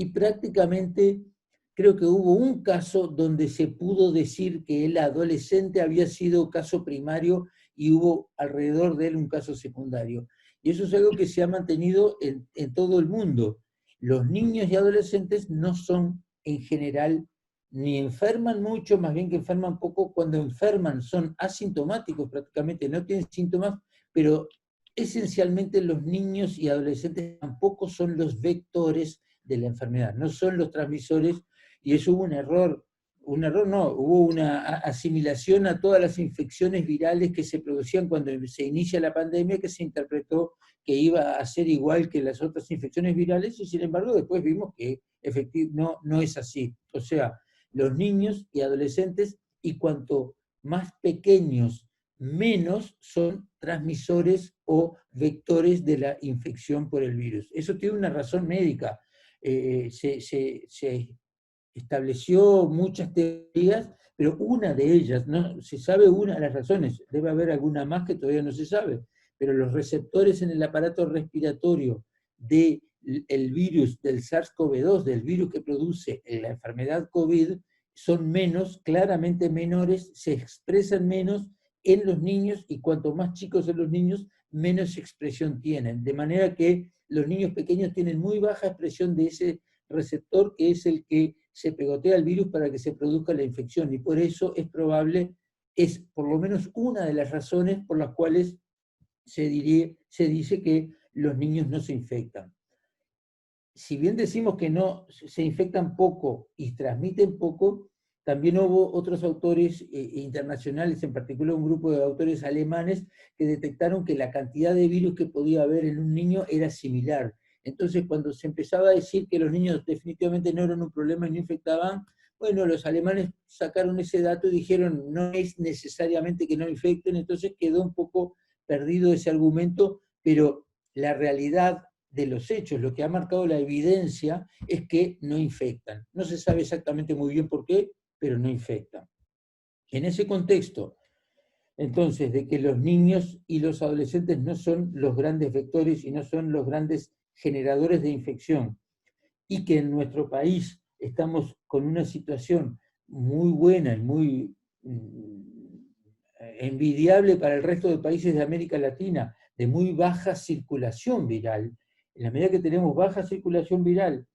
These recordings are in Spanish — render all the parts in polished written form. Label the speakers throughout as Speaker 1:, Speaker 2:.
Speaker 1: y prácticamente creo que hubo un caso donde se pudo decir que el adolescente había sido caso primario y hubo alrededor de él un caso secundario. Y eso es algo que se ha mantenido en todo el mundo. Los niños y adolescentes no son en general ni enferman mucho, más bien que enferman poco. Cuando enferman son asintomáticos prácticamente, no tienen síntomas, pero esencialmente los niños y adolescentes tampoco son los vectores de la enfermedad, no son los transmisores, y eso hubo un error no, hubo una asimilación a todas las infecciones virales que se producían cuando se inicia la pandemia, que se interpretó que iba a ser igual que las otras infecciones virales, y sin embargo después vimos que no es así. O sea, los niños y adolescentes, y cuanto más pequeños, menos son transmisores o vectores de la infección por el virus. Eso tiene una razón médica. Se estableció muchas teorías, pero una de ellas, no se sabe una de las razones, debe haber alguna más que todavía no se sabe, pero los receptores en el aparato respiratorio del virus del SARS-CoV-2, del virus que produce la enfermedad COVID, son menos, claramente menores, se expresan menos en los niños, y cuanto más chicos son los niños, menos expresión tienen. De manera que los niños pequeños tienen muy baja expresión de ese receptor, que es el que se pegotea el virus para que se produzca la infección, y por eso es probable, es por lo menos una de las razones por las cuales se dice que los niños no se infectan. Si bien decimos que no se infectan poco y transmiten poco, también hubo otros autores internacionales, en particular un grupo de autores alemanes, que detectaron que la cantidad de virus que podía haber en un niño era similar. Entonces, cuando se empezaba a decir que los niños definitivamente no eran un problema y no infectaban, bueno, los alemanes sacaron ese dato y dijeron, no es necesariamente que no infecten, entonces quedó un poco perdido ese argumento, pero la realidad de los hechos, lo que ha marcado la evidencia, es que no infectan. No se sabe exactamente muy bien por qué, pero no infectan. En ese contexto, entonces, de que los niños y los adolescentes no son los grandes vectores y no son los grandes generadores de infección, y que en nuestro país estamos con una situación muy buena y muy envidiable para el resto de países de América Latina, de muy baja circulación viral. En la medida que tenemos baja circulación viral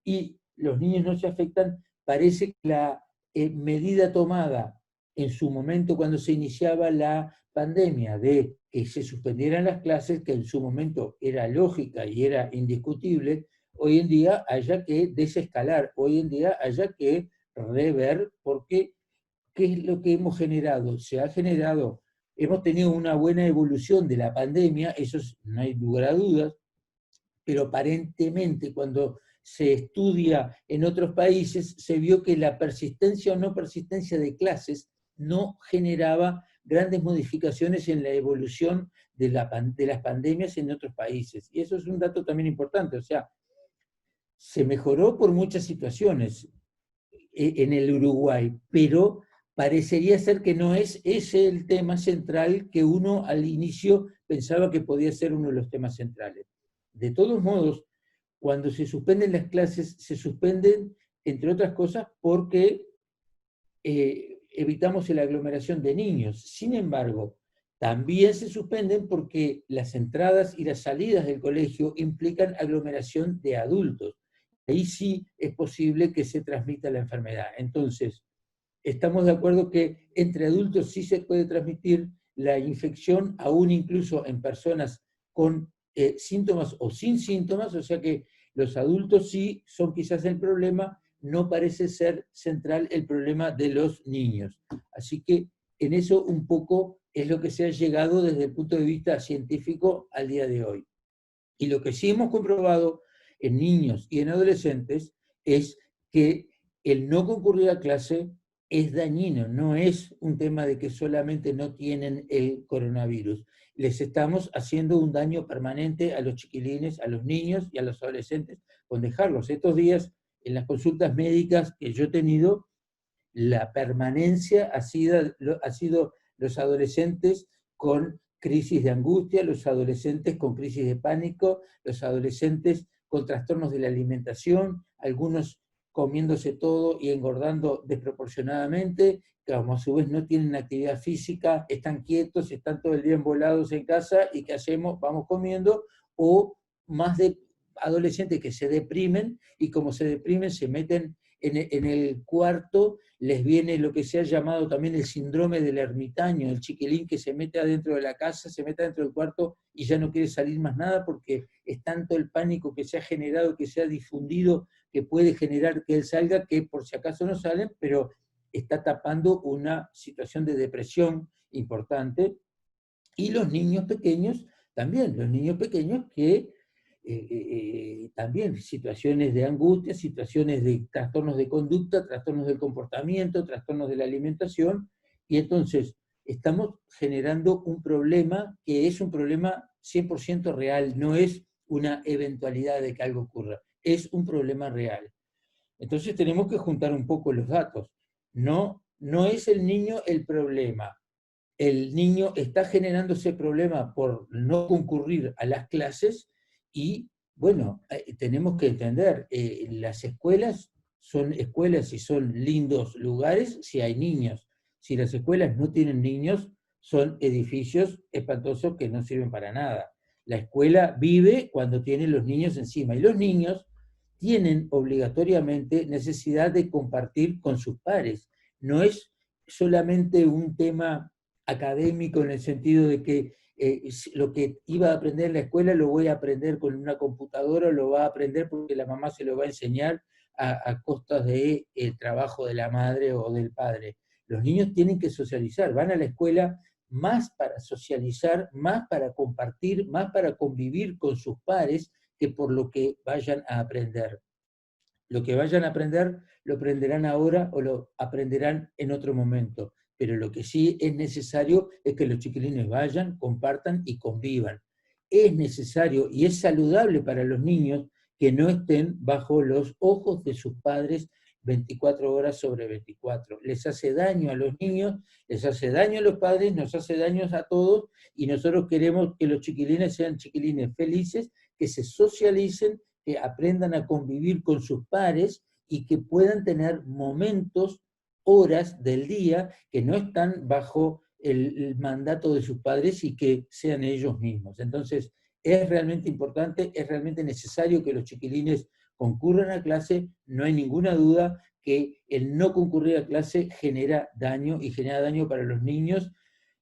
Speaker 1: y los niños no se afectan, parece que la medida tomada en su momento cuando se iniciaba la pandemia de que se suspendieran las clases, que en su momento era lógica y era indiscutible, hoy en día haya que desescalar, hoy en día haya que rever, porque ¿qué es lo que hemos generado? Se ha generado, hemos tenido una buena evolución de la pandemia, eso no hay lugar a dudas, pero aparentemente cuando se estudia en otros países, se vio que la persistencia o no persistencia de clases no generaba grandes modificaciones en la evolución de las pandemias en otros países. Y eso es un dato también importante, o sea, se mejoró por muchas situaciones en el Uruguay, pero parecería ser que no es ese el tema central que uno al inicio pensaba que podía ser uno de los temas centrales. De todos modos, cuando se suspenden las clases, se suspenden, entre otras cosas, porque evitamos la aglomeración de niños. Sin embargo, también se suspenden porque las entradas y las salidas del colegio implican aglomeración de adultos. Ahí sí es posible que se transmita la enfermedad. Entonces, estamos de acuerdo que entre adultos sí se puede transmitir la infección, aún incluso en personas con síntomas o sin síntomas, o sea que los adultos sí son quizás el problema, no parece ser central el problema de los niños. Así que en eso un poco es lo que se ha llegado desde el punto de vista científico al día de hoy. Y lo que sí hemos comprobado en niños y en adolescentes es que el no concurrir a clase es dañino, no es un tema de que solamente no tienen el coronavirus. Les estamos haciendo un daño permanente a los chiquilines, a los niños y a los adolescentes con dejarlos. Estos días, en las consultas médicas que yo he tenido, la permanencia ha sido los adolescentes con crisis de angustia, los adolescentes con crisis de pánico, los adolescentes con trastornos de la alimentación, algunos comiéndose todo y engordando desproporcionadamente, que como a su vez no tienen actividad física, están quietos, están todo el día embolados en casa, y ¿qué hacemos? Vamos comiendo, o más de adolescentes que se deprimen, y como se deprimen se meten en el cuarto, les viene lo que se ha llamado también el síndrome del ermitaño, el chiquilín que se mete adentro de la casa, se mete adentro del cuarto y ya no quiere salir más nada, porque es tanto el pánico que se ha generado, que se ha difundido, que puede generar que él salga, que por si acaso no salen, pero está tapando una situación de depresión importante. Y los niños pequeños, también, los niños pequeños que también situaciones de angustia, situaciones de trastornos de conducta, trastornos del comportamiento, trastornos de la alimentación, y entonces estamos generando un problema que es un problema 100% real, no es una eventualidad de que algo ocurra, es un problema real. Entonces tenemos que juntar un poco los datos. No es el niño el problema. El niño está generando ese problema por no concurrir a las clases, y, bueno, tenemos que entender, las escuelas son escuelas y son lindos lugares si hay niños. Si las escuelas no tienen niños, son edificios espantosos que no sirven para nada. La escuela vive cuando tiene los niños encima, y los niños tienen obligatoriamente necesidad de compartir con sus pares. No es solamente un tema académico en el sentido de que lo que iba a aprender en la escuela lo voy a aprender con una computadora, lo va a aprender porque la mamá se lo va a enseñar a costas del trabajo de la madre o del padre. Los niños tienen que socializar, van a la escuela más para socializar, más para compartir, más para convivir con sus pares, que por lo que vayan a aprender. Lo que vayan a aprender, lo aprenderán ahora o lo aprenderán en otro momento. Pero lo que sí es necesario es que los chiquilines vayan, compartan y convivan. Es necesario y es saludable para los niños que no estén bajo los ojos de sus padres 24 horas sobre 24. Les hace daño a los niños, les hace daño a los padres, nos hace daño a todos, y nosotros queremos que los chiquilines sean chiquilines felices, que se socialicen, que aprendan a convivir con sus pares y que puedan tener momentos, horas del día que no están bajo el mandato de sus padres y que sean ellos mismos. Entonces, es realmente importante, es realmente necesario que los chiquilines concurran a clase. No hay ninguna duda que el no concurrir a clase genera daño, y genera daño para los niños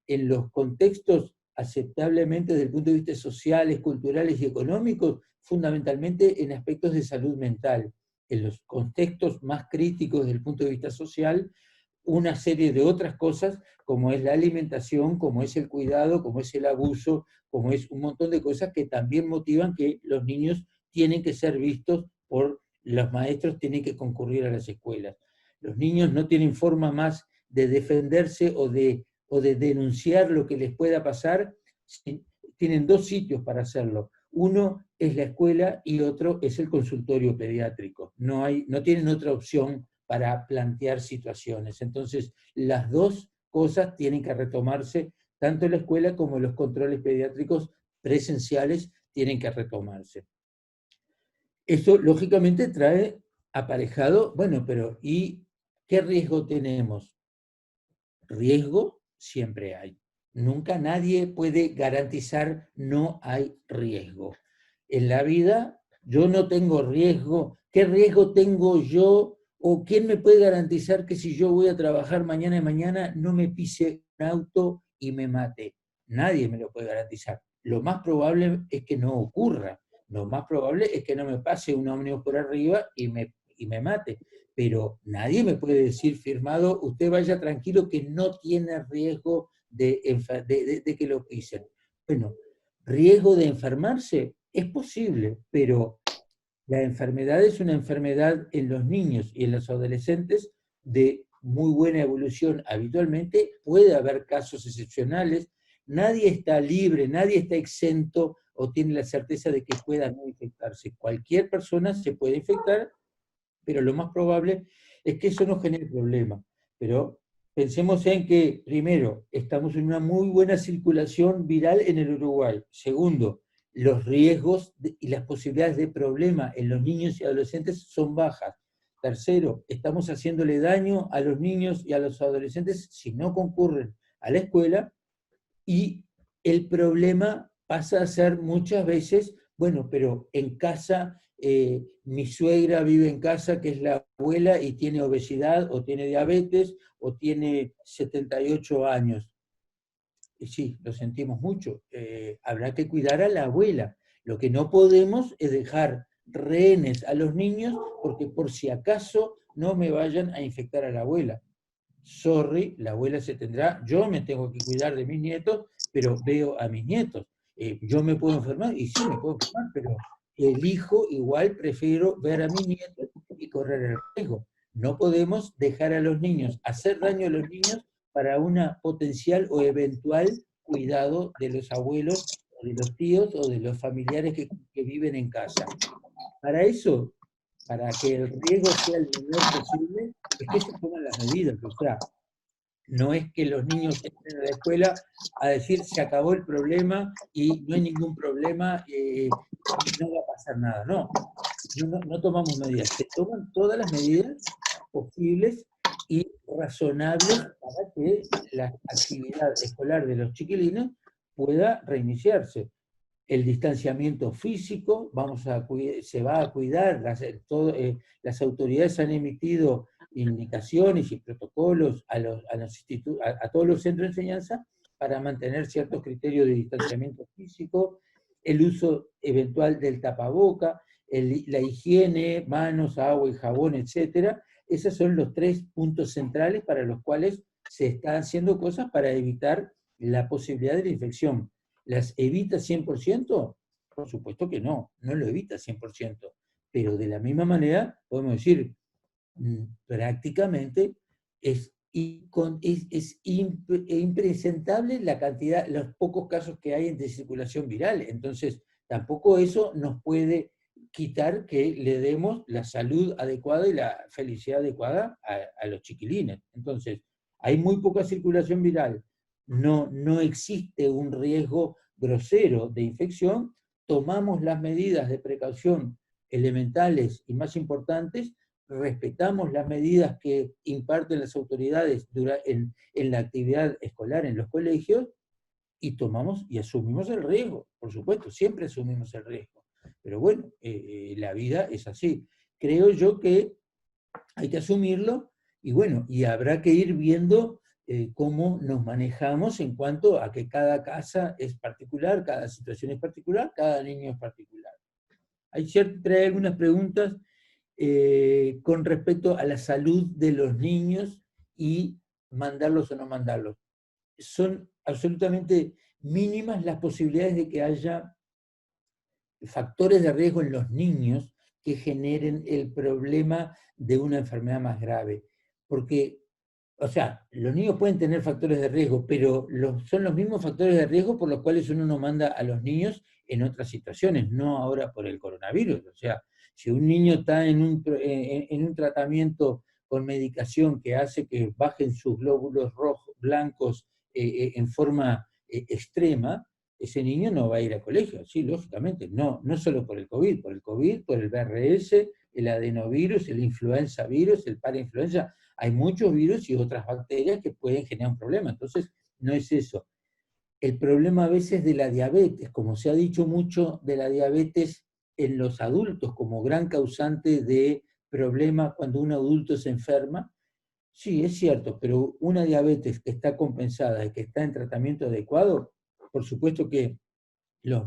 Speaker 1: en los contextos aceptablemente desde el punto de vista sociales, culturales y económicos, fundamentalmente en aspectos de salud mental. En los contextos más críticos desde el punto de vista social, una serie de otras cosas, como es la alimentación, como es el cuidado, como es el abuso, como es un montón de cosas que también motivan que los niños tienen que ser vistos por los maestros, tienen que concurrir a las escuelas. Los niños no tienen forma más de defenderse o de denunciar lo que les pueda pasar. Tienen dos sitios para hacerlo. Uno es la escuela y otro es el consultorio pediátrico. No tienen otra opción para plantear situaciones. Entonces, las dos cosas tienen que retomarse, tanto la escuela como los controles pediátricos presenciales tienen que retomarse. Eso, lógicamente, trae aparejado, bueno, pero ¿y qué riesgo tenemos? Riesgo siempre hay. Nunca nadie puede garantizar no hay riesgo. En la vida yo no tengo riesgo. ¿Qué riesgo tengo yo? ¿O quién me puede garantizar que si yo voy a trabajar mañana y mañana no me pise un auto y me mate? Nadie me lo puede garantizar. Lo más probable es que no ocurra. Lo más probable es que no me pase un ómnibus por arriba y me mate. Pero nadie me puede decir firmado, usted vaya tranquilo que no tiene riesgo de que lo pisen. Bueno, riesgo de enfermarse es posible, pero la enfermedad es una enfermedad en los niños y en los adolescentes de muy buena evolución habitualmente. Puede haber casos excepcionales, nadie está libre, nadie está exento o tiene la certeza de que pueda no infectarse. Cualquier persona se puede infectar, pero lo más probable es que eso no genere problema. Pero pensemos en que, primero, estamos en una muy buena circulación viral en el Uruguay. Segundo, los riesgos y las posibilidades de problema en los niños y adolescentes son bajas. Tercero, estamos haciéndole daño a los niños y a los adolescentes si no concurren a la escuela, y el problema pasa a ser muchas veces, bueno, pero en casa, mi suegra vive en casa, que es la abuela, y tiene obesidad, o tiene diabetes, o tiene 78 años. Y sí, lo sentimos mucho. Habrá que cuidar a la abuela. Lo que no podemos es dejar rehenes a los niños, porque por si acaso no me vayan a infectar a la abuela. Sorry, la abuela se tendrá, yo me tengo que cuidar de mis nietos, pero veo a mis nietos. Yo me puedo enfermar, y sí me puedo enfermar, pero elijo, igual prefiero ver a mis nietos y correr el riesgo. No podemos dejar a los niños, hacer daño a los niños para una potencial o eventual cuidado de los abuelos, o de los tíos, o de los familiares que viven en casa. Para eso, para que el riesgo sea el menor posible, es que se toman las medidas. O sea, no es que los niños entren a la escuela a decir se acabó el problema y no hay ningún problema, no va a pasar nada. No, no tomamos medidas. Se toman todas las medidas posibles y razonables para que la actividad escolar de los chiquilines pueda reiniciarse. El distanciamiento físico, se va a cuidar, las autoridades han emitido indicaciones y protocolos a todos los centros de enseñanza para mantener ciertos criterios de distanciamiento físico, el uso eventual del tapaboca, la higiene, manos, agua y jabón, etc. Esos son los 3 puntos centrales para los cuales se están haciendo cosas para evitar la posibilidad de la infección. ¿Las evita 100%? Por supuesto que no, no lo evita 100%. Pero de la misma manera, podemos decir, prácticamente es impresentable la cantidad, los pocos casos que hay de circulación viral. Entonces, tampoco eso nos puede quitar que le demos la salud adecuada y la felicidad adecuada a los chiquilines. Entonces, hay muy poca circulación viral, no existe un riesgo grosero de infección, tomamos las medidas de precaución elementales y más importantes, respetamos las medidas que imparten las autoridades en la actividad escolar en los colegios, y tomamos y asumimos el riesgo, por supuesto, siempre asumimos el riesgo. Pero bueno, la vida es así. Creo yo que hay que asumirlo, y bueno, y habrá que ir viendo cómo nos manejamos en cuanto a que cada casa es particular, cada situación es particular, cada niño es particular. Trae algunas preguntas con respecto a la salud de los niños y mandarlos o no mandarlos. Son absolutamente mínimas las posibilidades de que haya factores de riesgo en los niños que generen el problema de una enfermedad más grave. Porque, o sea, los niños pueden tener factores de riesgo, pero son los mismos factores de riesgo por los cuales uno no manda a los niños en otras situaciones, no ahora por el coronavirus. O sea, si un niño está en un tratamiento con medicación que hace que bajen sus glóbulos rojos, blancos en forma extrema, ese niño no va a ir al colegio, sí, lógicamente, no solo por el COVID, por el VRS, el adenovirus, el influenza virus, el parainfluenza, hay muchos virus y otras bacterias que pueden generar un problema, entonces no es eso. El problema a veces de la diabetes, como se ha dicho mucho de la diabetes en los adultos como gran causante de problemas cuando un adulto se enferma, sí, es cierto, pero una diabetes que está compensada y que está en tratamiento adecuado, por supuesto que los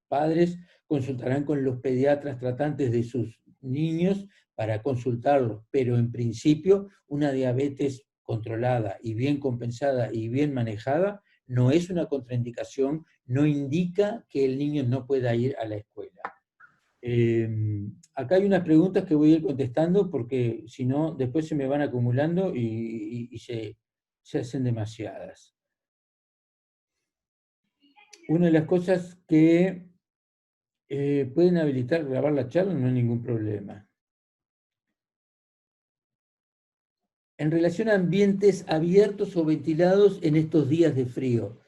Speaker 1: padres consultarán con los pediatras tratantes de sus niños para consultarlos, pero en principio una diabetes controlada y bien compensada y bien manejada no es una contraindicación, no indica que el niño no pueda ir a la escuela. Acá hay unas preguntas que voy a ir contestando porque si no, después se me van acumulando y se hacen demasiadas. Una de las cosas que pueden habilitar grabar la charla, no hay ningún problema. En relación a ambientes abiertos o ventilados en estos días de frío,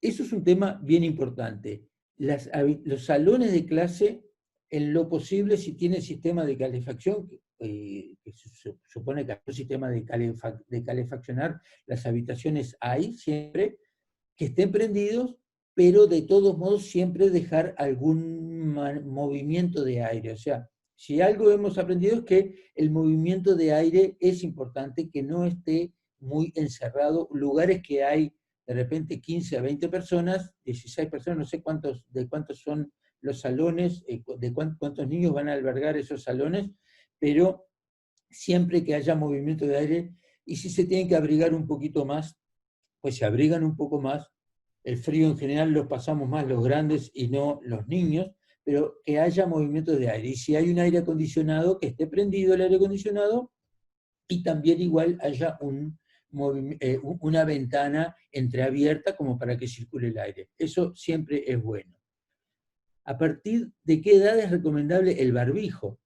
Speaker 1: eso es un tema bien importante. los salones de clase, en lo posible, si tienen sistema de calefacción, que se supone que hay un sistema de calefaccionar las habitaciones hay siempre, que estén prendidos, pero de todos modos siempre dejar algún movimiento de aire. O sea, si algo hemos aprendido es que el movimiento de aire es importante, que no esté muy encerrado. Lugares que hay de repente 15 a 20 personas, 16 personas, no sé de cuántos son los salones, de cuántos niños van a albergar esos salones, pero siempre que haya movimiento de aire, y si se tienen que abrigar un poquito más, pues se abrigan un poco más. El frío en general lo pasamos más los grandes y no los niños, pero que haya movimiento de aire. Y si hay un aire acondicionado, que esté prendido el aire acondicionado, y también igual haya una ventana entreabierta como para que circule el aire. Eso siempre es bueno. ¿A partir de qué edad es recomendable el barbijo?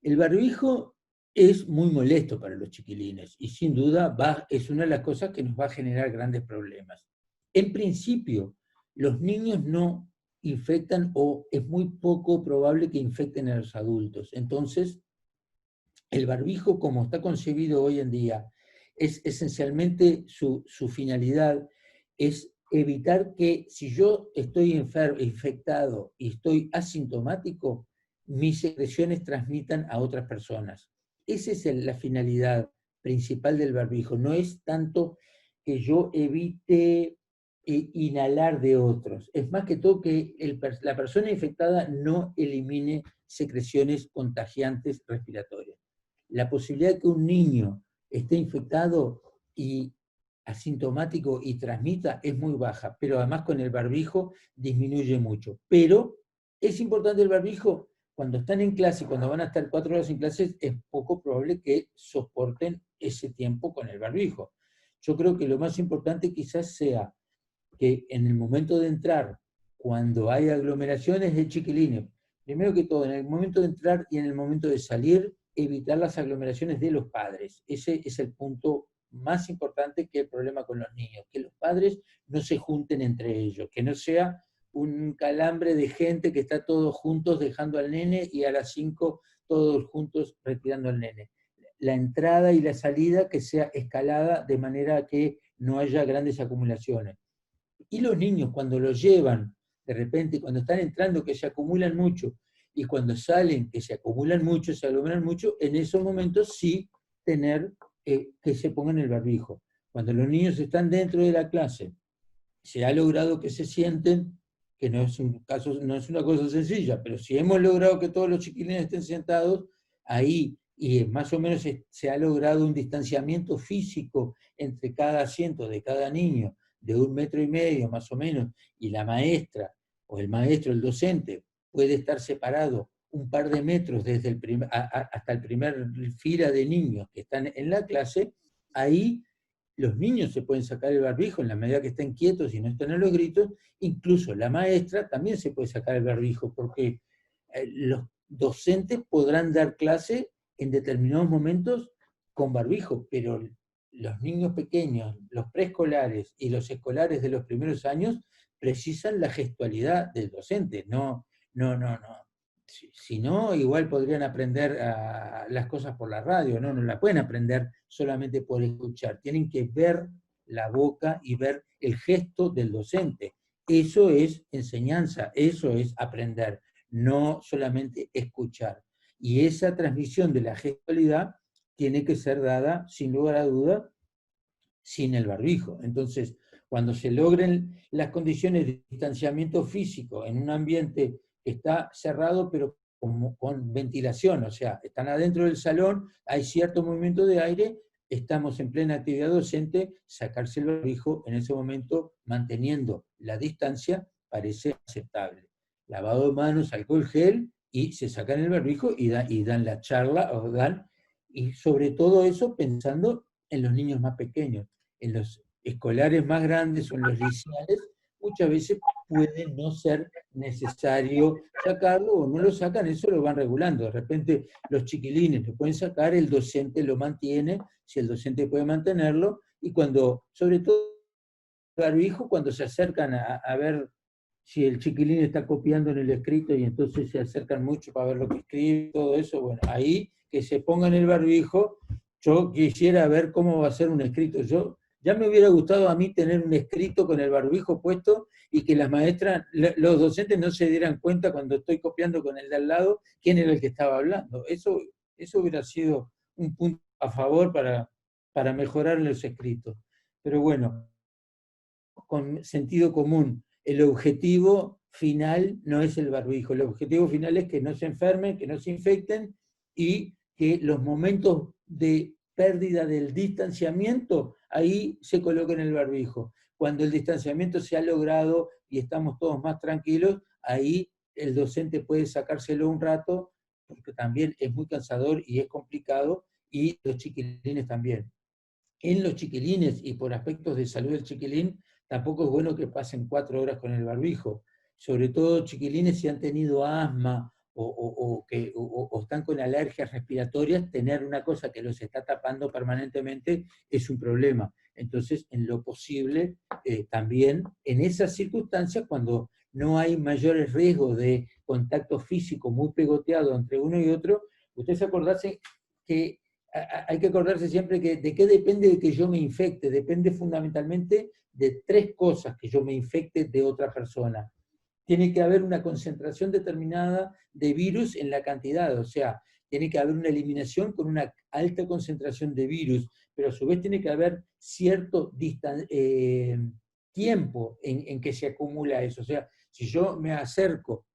Speaker 1: El barbijo es muy molesto para los chiquilines y sin duda es una de las cosas que nos va a generar grandes problemas. En principio, los niños no infectan o es muy poco probable que infecten a los adultos. Entonces, el barbijo, como está concebido hoy en día, es esencialmente su finalidad es evitar que si yo estoy infectado y estoy asintomático, mis secreciones transmitan a otras personas. Esa es la finalidad principal del barbijo. No es tanto que yo evite inhalar de otros. Es más que todo que la persona infectada no elimine secreciones contagiantes respiratorias. La posibilidad de que un niño esté infectado y asintomático y transmita es muy baja, pero además con el barbijo disminuye mucho. Pero es importante el barbijo cuando están en clase, cuando van a estar 4 horas en clase, es poco probable que soporten ese tiempo con el barbijo. Yo creo que lo más importante quizás sea que en el momento de entrar, cuando hay aglomeraciones de chiquilines, primero que todo, en el momento de entrar y en el momento de salir, evitar las aglomeraciones de los padres. Ese es el punto más importante que el problema con los niños, que los padres no se junten entre ellos, que no sea un calambre de gente que está todos juntos dejando al nene y a las 5 todos juntos retirando al nene. La entrada y la salida que sea escalada de manera que no haya grandes acumulaciones. Y los niños cuando los llevan, de repente, cuando están entrando que se acumulan mucho, y cuando salen que se acumulan mucho, se aglomeran mucho, en esos momentos sí tener que se pongan el barbijo. Cuando los niños están dentro de la clase, se ha logrado que se sienten, que no es una cosa sencilla, pero si hemos logrado que todos los chiquilines estén sentados, ahí y más o menos se ha logrado un distanciamiento físico entre cada asiento de cada niño, de 1,5 metros más o menos, y la maestra o el maestro, el docente, puede estar separado un par de metros desde hasta el primer fila de niños que están en la clase, ahí los niños se pueden sacar el barbijo en la medida que estén quietos y no estén a los gritos, incluso la maestra también se puede sacar el barbijo, porque los docentes podrán dar clase en determinados momentos con barbijo, pero los niños pequeños, los preescolares y los escolares de los primeros años precisan la gestualidad del docente, no. Si no, igual podrían aprender las cosas por la radio, no la pueden aprender solamente por escuchar, tienen que ver la boca y ver el gesto del docente. Eso es enseñanza, eso es aprender, no solamente escuchar. Y esa transmisión de la gestualidad tiene que ser dada, sin lugar a duda, sin el barbijo. Entonces, cuando se logren las condiciones de distanciamiento físico en un ambiente que está cerrado, pero con ventilación, o sea, están adentro del salón, hay cierto movimiento de aire, estamos en plena actividad docente, sacarse el barbijo en ese momento, manteniendo la distancia, parece aceptable. Lavado de manos, alcohol gel, y se sacan el barbijo y dan la charla, y sobre todo eso pensando en los niños más pequeños. En los escolares más grandes o en los liceales, muchas veces puede no ser necesario sacarlo o no lo sacan, eso lo van regulando. De repente los chiquilines lo pueden sacar, el docente lo mantiene, si el docente puede mantenerlo, y cuando, sobre todo el barbijo, cuando se acercan a ver si el chiquilín está copiando en el escrito y entonces se acercan mucho para ver lo que escribe, todo eso, bueno, ahí que se pongan el barbijo. Yo quisiera ver cómo va a ser un escrito. Yo ya me hubiera gustado a mí tener un escrito con el barbijo puesto y que las maestras, los docentes no se dieran cuenta cuando estoy copiando con el de al lado quién era el que estaba hablando. Eso hubiera sido un punto a favor para mejorar los escritos. Pero bueno, con sentido común, el objetivo final no es el barbijo, el objetivo final es que no se enfermen, que no se infecten y que los momentos de pérdida del distanciamiento, ahí se coloquen el barbijo. Cuando el distanciamiento se ha logrado y estamos todos más tranquilos, ahí el docente puede sacárselo un rato, porque también es muy cansador y es complicado, y los chiquilines también. En los chiquilines y por aspectos de salud del chiquilín, tampoco es bueno que pasen 4 horas con el barbijo. Sobre todo chiquilines si han tenido asma o están con alergias respiratorias, tener una cosa que los está tapando permanentemente es un problema. Entonces, en lo posible, también en esas circunstancias, cuando no hay mayores riesgos de contacto físico muy pegoteado entre uno y otro, ustedes acordarse que hay que acordarse siempre que de qué depende de que yo me infecte. Depende fundamentalmente de 3 cosas que yo me infecte de otra persona. Tiene que haber una concentración determinada de virus en la cantidad, o sea, tiene que haber una eliminación con una alta concentración de virus, pero a su vez tiene que haber cierto tiempo en que se acumula eso. O sea, si yo me acerco,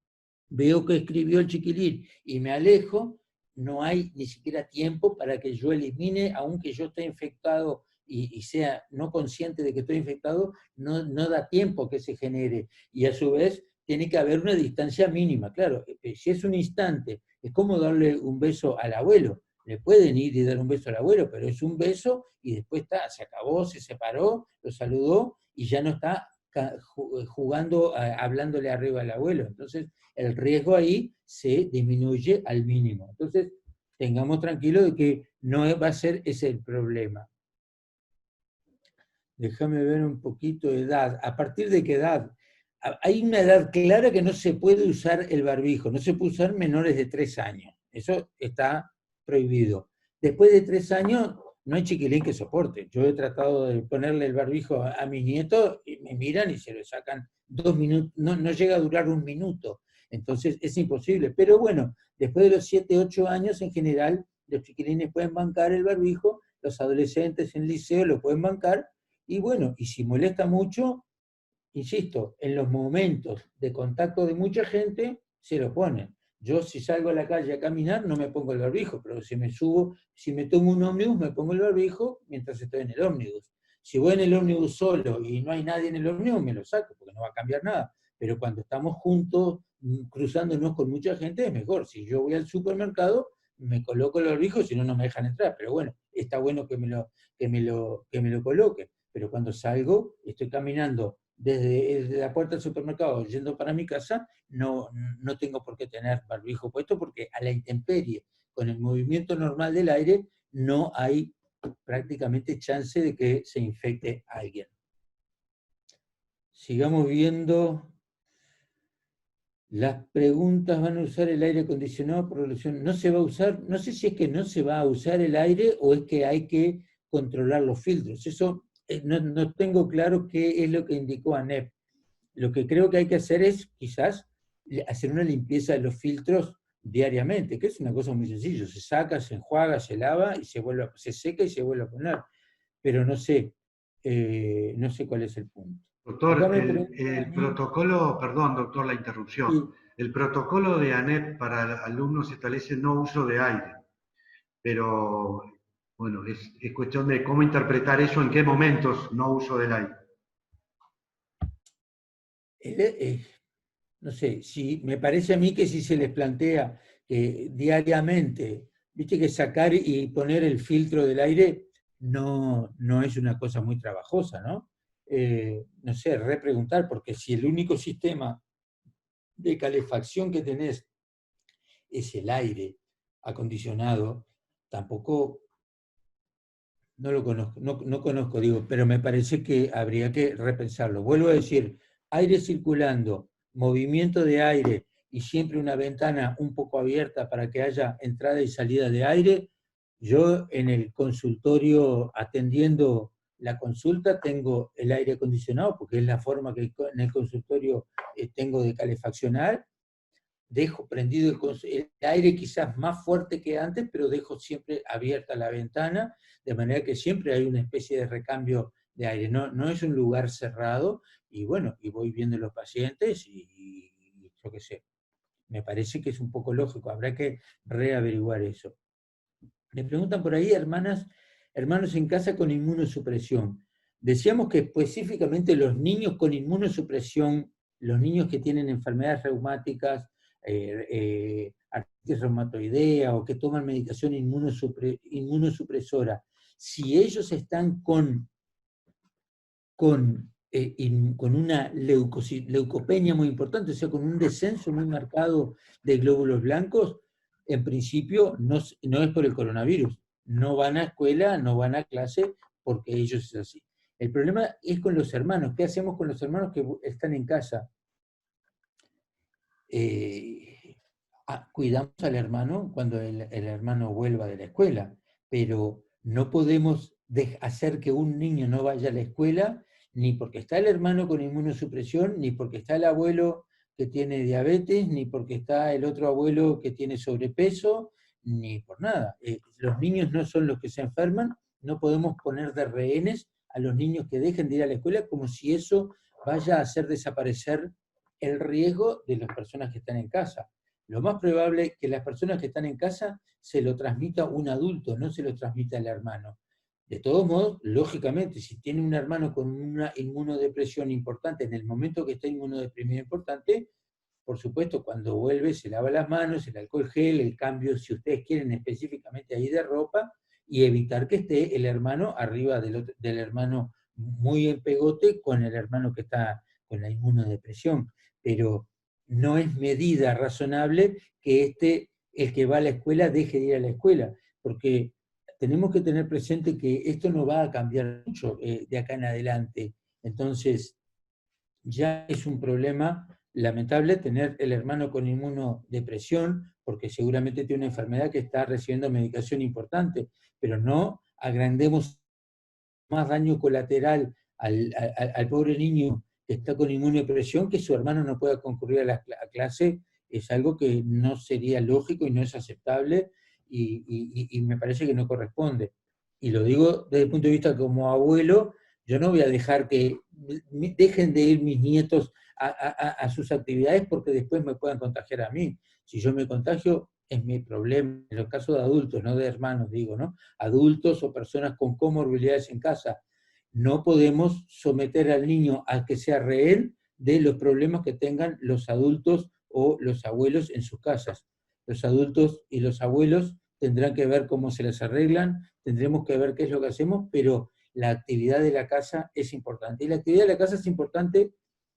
Speaker 1: veo que escribió el chiquilín y me alejo, no hay ni siquiera tiempo para que yo elimine, aunque yo esté infectado y sea no consciente de que estoy infectado, no da tiempo que se genere. Y a su vez tiene que haber una distancia mínima. Claro, si es un instante, es como darle un beso al abuelo. Le pueden ir y dar un beso al abuelo, pero es un beso y después está, se acabó, se separó, lo saludó y ya no está jugando, hablándole arriba al abuelo. Entonces, el riesgo ahí se disminuye al mínimo. Entonces, tengamos tranquilo de que no va a ser ese el problema. Déjame ver un poquito de edad. ¿A partir de qué edad? Hay una edad clara que no se puede usar el barbijo, no se puede usar menores de 3 años. Eso está prohibido. Después de 3 años, no hay chiquilín que soporte. Yo he tratado de ponerle el barbijo a mis nietos y me miran y se lo sacan 2 minutos, no llega a durar 1 minuto. Entonces es imposible. Pero bueno, después de los 7, 8 años, en general, los chiquilines pueden bancar el barbijo, los adolescentes en liceo lo pueden bancar, y bueno, y si molesta mucho, insisto, en los momentos de contacto de mucha gente, se lo ponen. Yo si salgo a la calle a caminar no me pongo el barbijo, pero si me subo, si me tomo un ómnibus, me pongo el barbijo mientras estoy en el ómnibus. Si voy en el ómnibus solo y no hay nadie en el ómnibus, me lo saco, porque no va a cambiar nada. Pero cuando estamos juntos, cruzándonos con mucha gente, es mejor. Si yo voy al supermercado, me coloco el barbijo, si no, no me dejan entrar. Pero bueno, está bueno que me lo coloquen. Pero cuando salgo, estoy caminando desde la puerta del supermercado yendo para mi casa, no tengo por qué tener barbijo puesto porque a la intemperie, con el movimiento normal del aire, no hay prácticamente chance de que se infecte a alguien. Sigamos viendo. Las preguntas: ¿van a usar el aire acondicionado por relación? No se va a usar, no sé si es que no se va a usar el aire o es que hay que controlar los filtros. Eso no tengo claro qué es lo que indicó ANEP. Lo que creo que hay que hacer es, quizás, hacer una limpieza de los filtros diariamente, que es una cosa muy sencilla. Se saca, se enjuaga, se lava, y se seca y se vuelve a poner. Pero no sé cuál es el punto. Acá
Speaker 2: Doctor,
Speaker 1: me
Speaker 2: el
Speaker 1: preguntan,
Speaker 2: protocolo, perdón, doctor, la interrupción.
Speaker 1: sí,
Speaker 2: El protocolo de ANEP para alumnos establece no uso de aire, pero bueno, es cuestión de cómo interpretar eso, en qué momentos no uso del aire.
Speaker 1: no sé, si me parece a mí que si se les plantea que diariamente, viste que sacar y poner el filtro del aire no es una cosa muy trabajosa, ¿no? No sé, repreguntar, porque si el único sistema de calefacción que tenés es el aire acondicionado, tampoco, no lo conozco, no conozco, digo, pero me parece que habría que repensarlo. Vuelvo a decir, aire circulando movimiento de aire y siempre una ventana un poco abierta para que haya entrada y salida de aire, yo en el consultorio atendiendo la consulta tengo el aire acondicionado, porque es la forma que en el consultorio tengo de calefaccionar, dejo prendido el aire quizás más fuerte que antes, pero dejo siempre abierta la ventana, de manera que siempre hay una especie de recambio de aire. No es un lugar cerrado, y bueno, y voy viendo los pacientes y yo qué sé. Me parece que es un poco lógico, habrá que reaveriguar eso. Me preguntan por ahí, hermanos en casa con inmunosupresión. Decíamos que específicamente los niños con inmunosupresión, los niños que tienen enfermedades reumáticas, artritis reumatoidea o que toman medicación inmunosupresora, si ellos están con una leucopenia muy importante, o sea, con un descenso muy marcado de glóbulos blancos, en principio no es por el coronavirus. No van a escuela, no van a clase, porque ellos es así. El problema es con los hermanos. ¿Qué hacemos con los hermanos que están en casa? Cuidamos al hermano cuando el hermano vuelva de la escuela, pero no podemos hacer que un niño no vaya a la escuela ni porque está el hermano con inmunosupresión, ni porque está el abuelo que tiene diabetes, ni porque está el otro abuelo que tiene sobrepeso, ni por nada. Los niños no son los que se enferman, no podemos poner de rehenes a los niños que dejen de ir a la escuela como si eso vaya a hacer desaparecer el riesgo de las personas que están en casa. Lo más probable es que las personas que están en casa se lo transmita un adulto, no se lo transmita el hermano. De todos modos, lógicamente, si tiene un hermano con una inmunodepresión importante, en el momento que está inmunodeprimido importante, por supuesto, cuando vuelve se lava las manos, el alcohol gel, el cambio, si ustedes quieren específicamente ahí de ropa, y evitar que esté el hermano arriba del hermano muy en pegote con el hermano que está con la inmunodepresión. Pero no es medida razonable que el que va a la escuela, deje de ir a la escuela, porque tenemos que tener presente que esto no va a cambiar mucho de acá en adelante. Entonces, ya es un problema lamentable tener el hermano con inmunodepresión, porque seguramente tiene una enfermedad que está recibiendo medicación importante, pero no agrandemos más daño colateral al pobre niño que está con inmunodepresión, que su hermano no pueda concurrir a la clase. Es algo que no sería lógico y no es aceptable, y me parece que no corresponde. Y lo digo desde el punto de vista como abuelo, yo no voy a dejar que dejen de ir mis nietos a sus actividades porque después me puedan contagiar a mí. Si yo me contagio, es mi problema. En los casos de adultos, no de hermanos, digo, ¿no? Adultos o personas con comorbilidades en casa. No podemos someter al niño a que sea rehén de los problemas que tengan los adultos o los abuelos en sus casas. Los adultos y los abuelos tendrán que ver cómo se les arreglan, tendremos que ver qué es lo que hacemos, pero la actividad de la casa es importante. Y la actividad de la casa es importante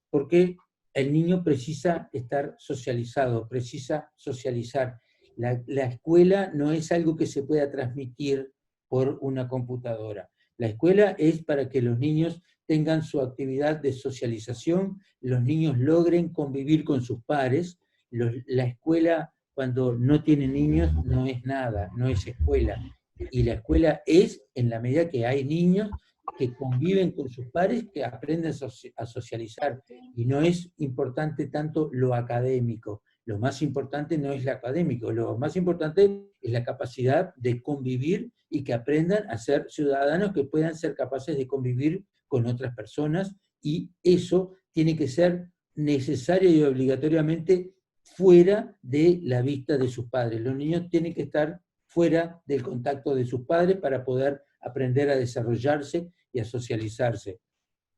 Speaker 1: porque el niño precisa estar socializado, precisa socializar. La escuela no es algo que se pueda transmitir por una computadora. La escuela es para que los niños tengan su actividad de socialización, los niños logren convivir con sus pares. La escuela, cuando no tiene niños, no es nada, no es escuela. Y la escuela es en la medida que hay niños que conviven con sus pares, que aprenden a socializar. Y no es importante tanto lo académico. Lo más importante no es lo académico, lo más importante es la capacidad de convivir y que aprendan a ser ciudadanos que puedan ser capaces de convivir con otras personas, y eso tiene que ser necesario y obligatoriamente fuera de la vista de sus padres. Los niños tienen que estar fuera del contacto de sus padres para poder aprender a desarrollarse y a socializarse.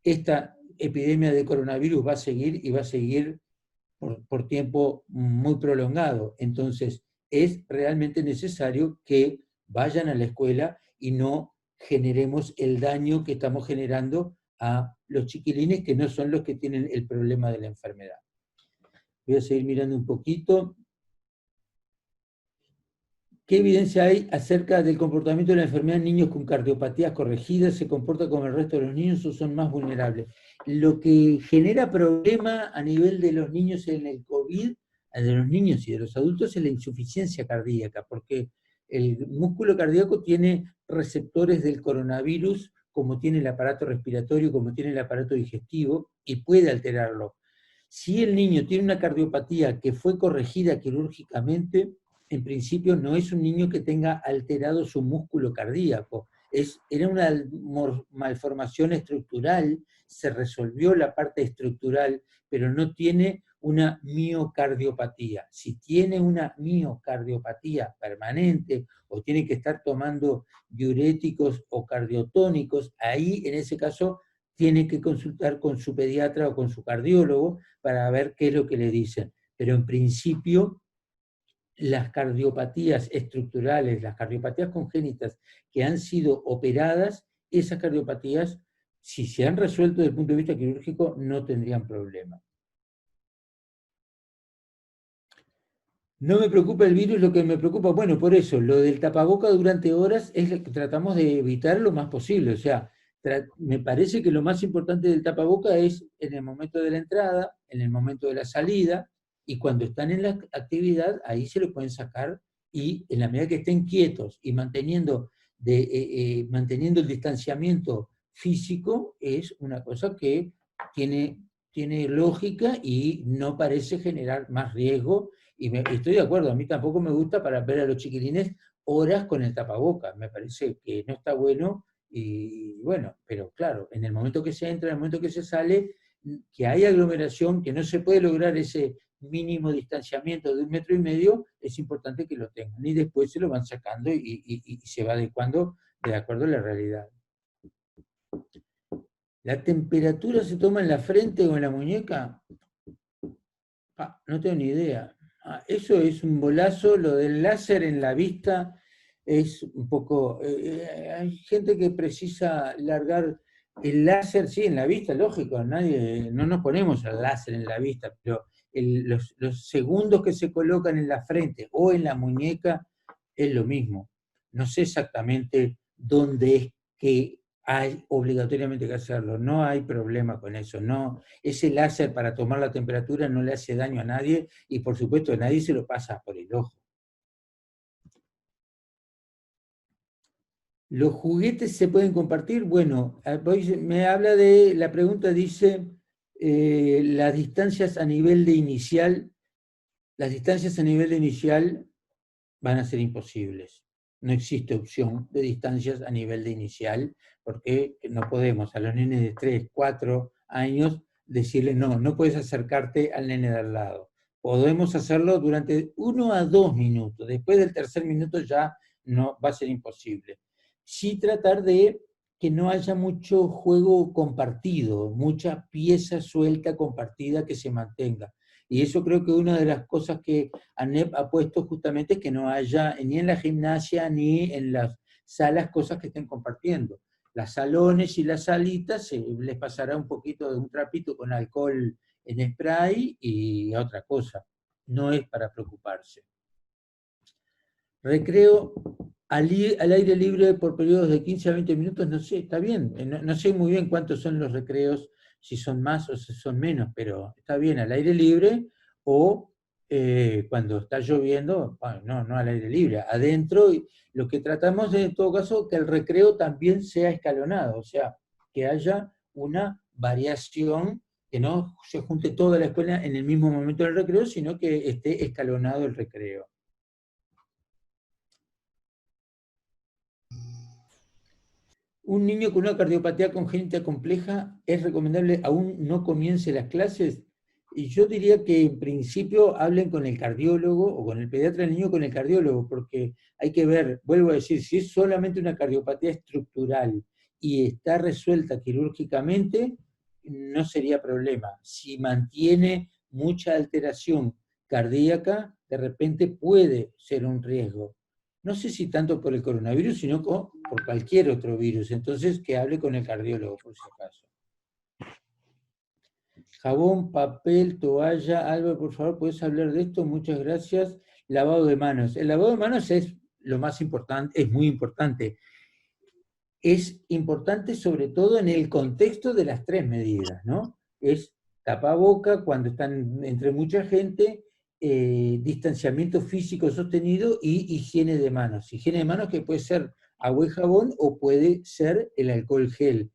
Speaker 1: Esta epidemia de coronavirus va a seguir y va a seguir por tiempo muy prolongado. Entonces, es realmente necesario que vayan a la escuela y no generemos el daño que estamos generando a los chiquilines que no son los que tienen el problema de la enfermedad. Voy a seguir mirando un poquito. ¿Qué evidencia hay acerca del comportamiento de la enfermedad en niños con cardiopatías corregidas? ¿Se comporta como el resto de los niños o son más vulnerables? Lo que genera problema a nivel de los niños en el COVID, de los niños y de los adultos, es la insuficiencia cardíaca, porque el músculo cardíaco tiene receptores del coronavirus, como tiene el aparato respiratorio, como tiene el aparato digestivo, y puede alterarlo. Si el niño tiene una cardiopatía que fue corregida quirúrgicamente, en principio no es un niño que tenga alterado su músculo cardíaco, era una malformación estructural, se resolvió la parte estructural, pero no tiene una miocardiopatía. Si tiene una miocardiopatía permanente o tiene que estar tomando diuréticos o cardiotónicos, ahí en ese caso tiene que consultar con su pediatra o con su cardiólogo para ver qué es lo que le dicen. Pero en principio, las cardiopatías estructurales, las cardiopatías congénitas que han sido operadas, esas cardiopatías, si se han resuelto desde el punto de vista quirúrgico, no tendrían problema. No me preocupa el virus, lo que me preocupa, bueno, por eso, lo del tapaboca durante horas es lo que tratamos de evitar lo más posible. O sea, me parece que lo más importante del tapaboca es en el momento de la entrada, en el momento de la salida, y cuando están en la actividad, ahí se lo pueden sacar, y en la medida que estén quietos y manteniendo el distanciamiento físico, es una cosa que tiene lógica y no parece generar más riesgo. Y estoy de acuerdo, a mí tampoco me gusta para ver a los chiquilines horas con el tapabocas, me parece que no está bueno, y bueno, pero claro, en el momento que se entra, en el momento que se sale, que hay aglomeración, que no se puede lograr ese mínimo distanciamiento de 1,5 metros, es importante que lo tengan, y después se lo van sacando y se va adecuando de acuerdo a la realidad. ¿La temperatura se toma en la frente o en la muñeca? No tengo ni idea. Eso es un bolazo, lo del láser en la vista es un poco... hay gente que precisa largar el láser, sí, en la vista, lógico, no nos ponemos el láser en la vista, pero los segundos que se colocan en la frente o en la muñeca es lo mismo. No sé exactamente dónde es que hay obligatoriamente que hacerlo, no hay problema con eso, no, ese láser para tomar la temperatura no le hace daño a nadie, y por supuesto nadie se lo pasa por el ojo. ¿Los juguetes se pueden compartir? Bueno, me habla de, la pregunta dice, las distancias a nivel de inicial van a ser imposibles. No existe opción de distancias a nivel de inicial, porque no podemos a los nenes de 3, 4 años decirle, no puedes acercarte al nene de al lado. Podemos hacerlo durante 1 a 2 minutos, después del tercer minuto ya no va a ser imposible. Sí tratar de que no haya mucho juego compartido, mucha pieza suelta compartida que se mantenga. Y eso creo que una de las cosas que ANEP ha puesto justamente es que no haya ni en la gimnasia ni en las salas cosas que estén compartiendo. Las salones y las salitas les pasará un poquito de un trapito con alcohol en spray y otra cosa. No es para preocuparse. Recreo al aire libre por periodos de 15 a 20 minutos, no sé, está bien. No sé muy bien cuántos son los recreos, si son más o si son menos, pero está bien al aire libre, o cuando está lloviendo, bueno, no al aire libre, adentro. Y lo que tratamos en todo caso, que el recreo también sea escalonado, o sea, que haya una variación, que no se junte toda la escuela en el mismo momento del recreo, sino que esté escalonado el recreo. Un niño con una cardiopatía congénita compleja, ¿es recomendable aún no comience las clases? Y yo diría que en principio hablen con el cardiólogo o con el pediatra del niño, con el cardiólogo, porque hay que ver, vuelvo a decir, si es solamente una cardiopatía estructural y está resuelta quirúrgicamente, no sería problema. Si mantiene mucha alteración cardíaca, de repente puede ser un riesgo. No sé si tanto por el coronavirus, sino por cualquier otro virus. Entonces, que hable con el cardiólogo, por si acaso. Jabón, papel, toalla. Álvaro, por favor, ¿puedes hablar de esto? Muchas gracias. Lavado de manos. El lavado de manos es lo más importante, es muy importante. Es importante sobre todo en el contexto de las tres medidas, ¿no? Es tapaboca cuando están entre mucha gente, distanciamiento físico sostenido y higiene de manos. Higiene de manos que puede ser agua y jabón o puede ser el alcohol gel.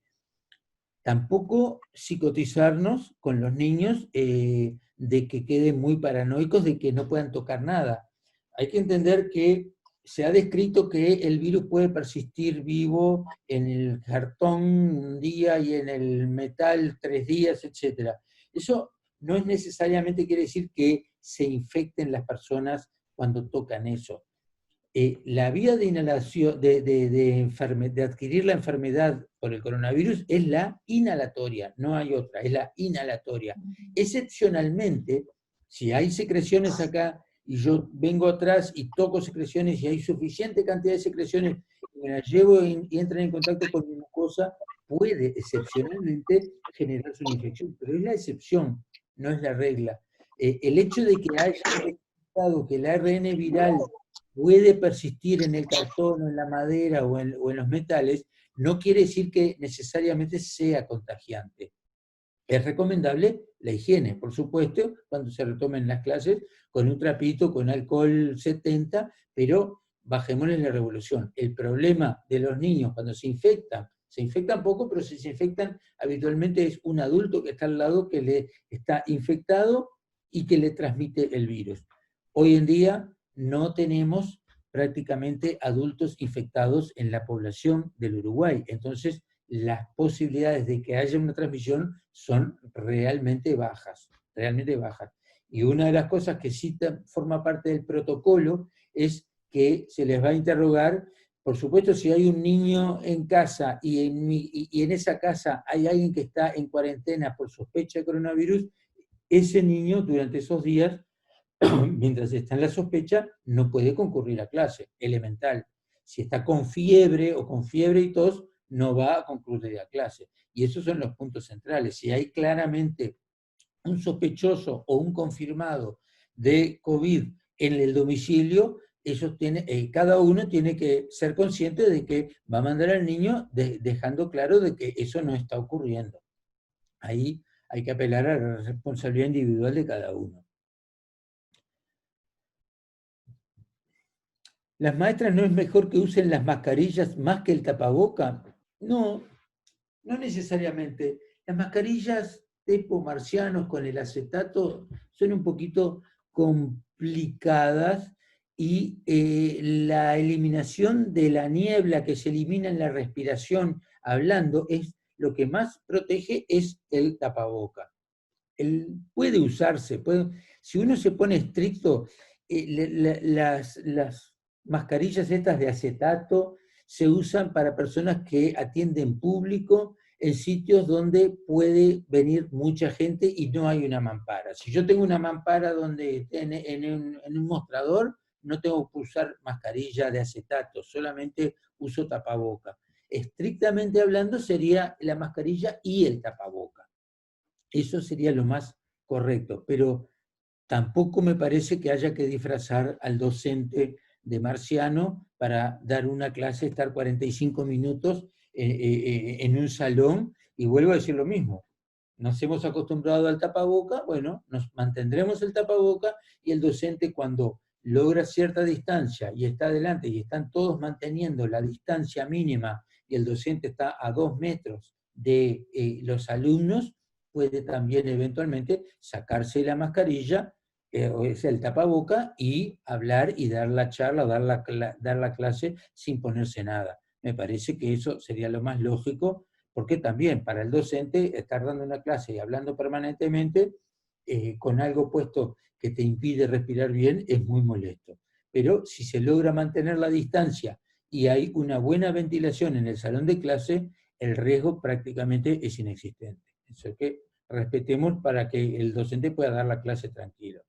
Speaker 1: Tampoco psicotizarnos con los niños de que queden muy paranoicos, de que no puedan tocar nada. Hay que entender que se ha descrito que el virus puede persistir vivo en el cartón un día y en el metal 3 días, etc. Eso no es necesariamente quiere decir que se infecten las personas cuando tocan eso. La vía de inhalación, de adquirir la enfermedad por el coronavirus es la inhalatoria, no hay otra, es la inhalatoria. Excepcionalmente, si hay secreciones acá y yo vengo atrás y toco secreciones y hay suficiente cantidad de secreciones y me las llevo y entran en contacto con mi mucosa, puede excepcionalmente generarse una infección, pero es la excepción, no es la regla. El hecho de que haya detectado que el ARN viral puede persistir en el cartón, o en la madera o en los metales, no quiere decir que necesariamente sea contagiante. Es recomendable la higiene, por supuesto, cuando se retomen las clases, con un trapito, con alcohol 70, pero bajémosle la revolución. El problema de los niños cuando se infectan poco, pero si se infectan, habitualmente es un adulto que está al lado que le está infectado y que le transmite el virus. Hoy en día no tenemos prácticamente adultos infectados en la población del Uruguay, entonces las posibilidades de que haya una transmisión son realmente bajas, realmente bajas. Y una de las cosas que sí forma parte del protocolo es que se les va a interrogar, por supuesto, si hay un niño en casa y en esa casa hay alguien que está en cuarentena por sospecha de coronavirus, ese niño durante esos días, mientras está en la sospecha, no puede concurrir a clase, elemental. Si está con fiebre o con fiebre y tos, no va a concluir la clase. Y esos son los puntos centrales. Si hay claramente un sospechoso o un confirmado de COVID en el domicilio, cada uno tiene que ser consciente de que va a mandar al niño dejando claro de que eso no está ocurriendo. Ahí hay que apelar a la responsabilidad individual de cada uno. ¿Las maestras no es mejor que usen las mascarillas más que el tapaboca? No, no necesariamente. Las mascarillas tipo marcianos con el acetato son un poquito complicadas y la eliminación de la niebla que se elimina en la respiración hablando es lo que más protege es el tapaboca. Puede usarse, si uno se pone estricto, las mascarillas estas de acetato se usan para personas que atienden público en sitios donde puede venir mucha gente y no hay una mampara. Si yo tengo una mampara donde en un mostrador, no tengo que usar mascarilla de acetato, solamente uso tapaboca. Estrictamente hablando sería la mascarilla y el tapaboca. Eso sería lo más correcto, pero tampoco me parece que haya que disfrazar al docente de marciano para dar una clase, estar 45 minutos en un salón, y vuelvo a decir lo mismo. Nos hemos acostumbrado al tapaboca, bueno, nos mantendremos el tapaboca y el docente cuando logra cierta distancia y está adelante y están todos manteniendo la distancia mínima y el docente está a 2 metros de los alumnos, puede también eventualmente sacarse la mascarilla, o es el tapaboca, y hablar y dar la charla, dar la clase sin ponerse nada. Me parece que eso sería lo más lógico, porque también para el docente estar dando una clase y hablando permanentemente con algo puesto que te impide respirar bien es muy molesto. Pero si se logra mantener la distancia y hay una buena ventilación en el salón de clase, el riesgo prácticamente es inexistente. Eso es que respetemos para que el docente pueda dar la clase tranquilo.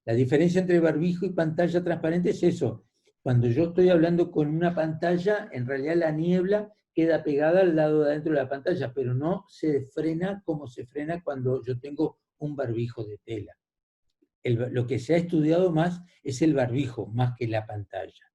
Speaker 1: La diferencia entre barbijo y pantalla transparente es eso. Cuando yo estoy hablando con una pantalla, en realidad la niebla queda pegada al lado de adentro de la pantalla, pero no se frena como se frena cuando yo tengo un barbijo de tela. lo que se ha estudiado más es el barbijo, más que la pantalla.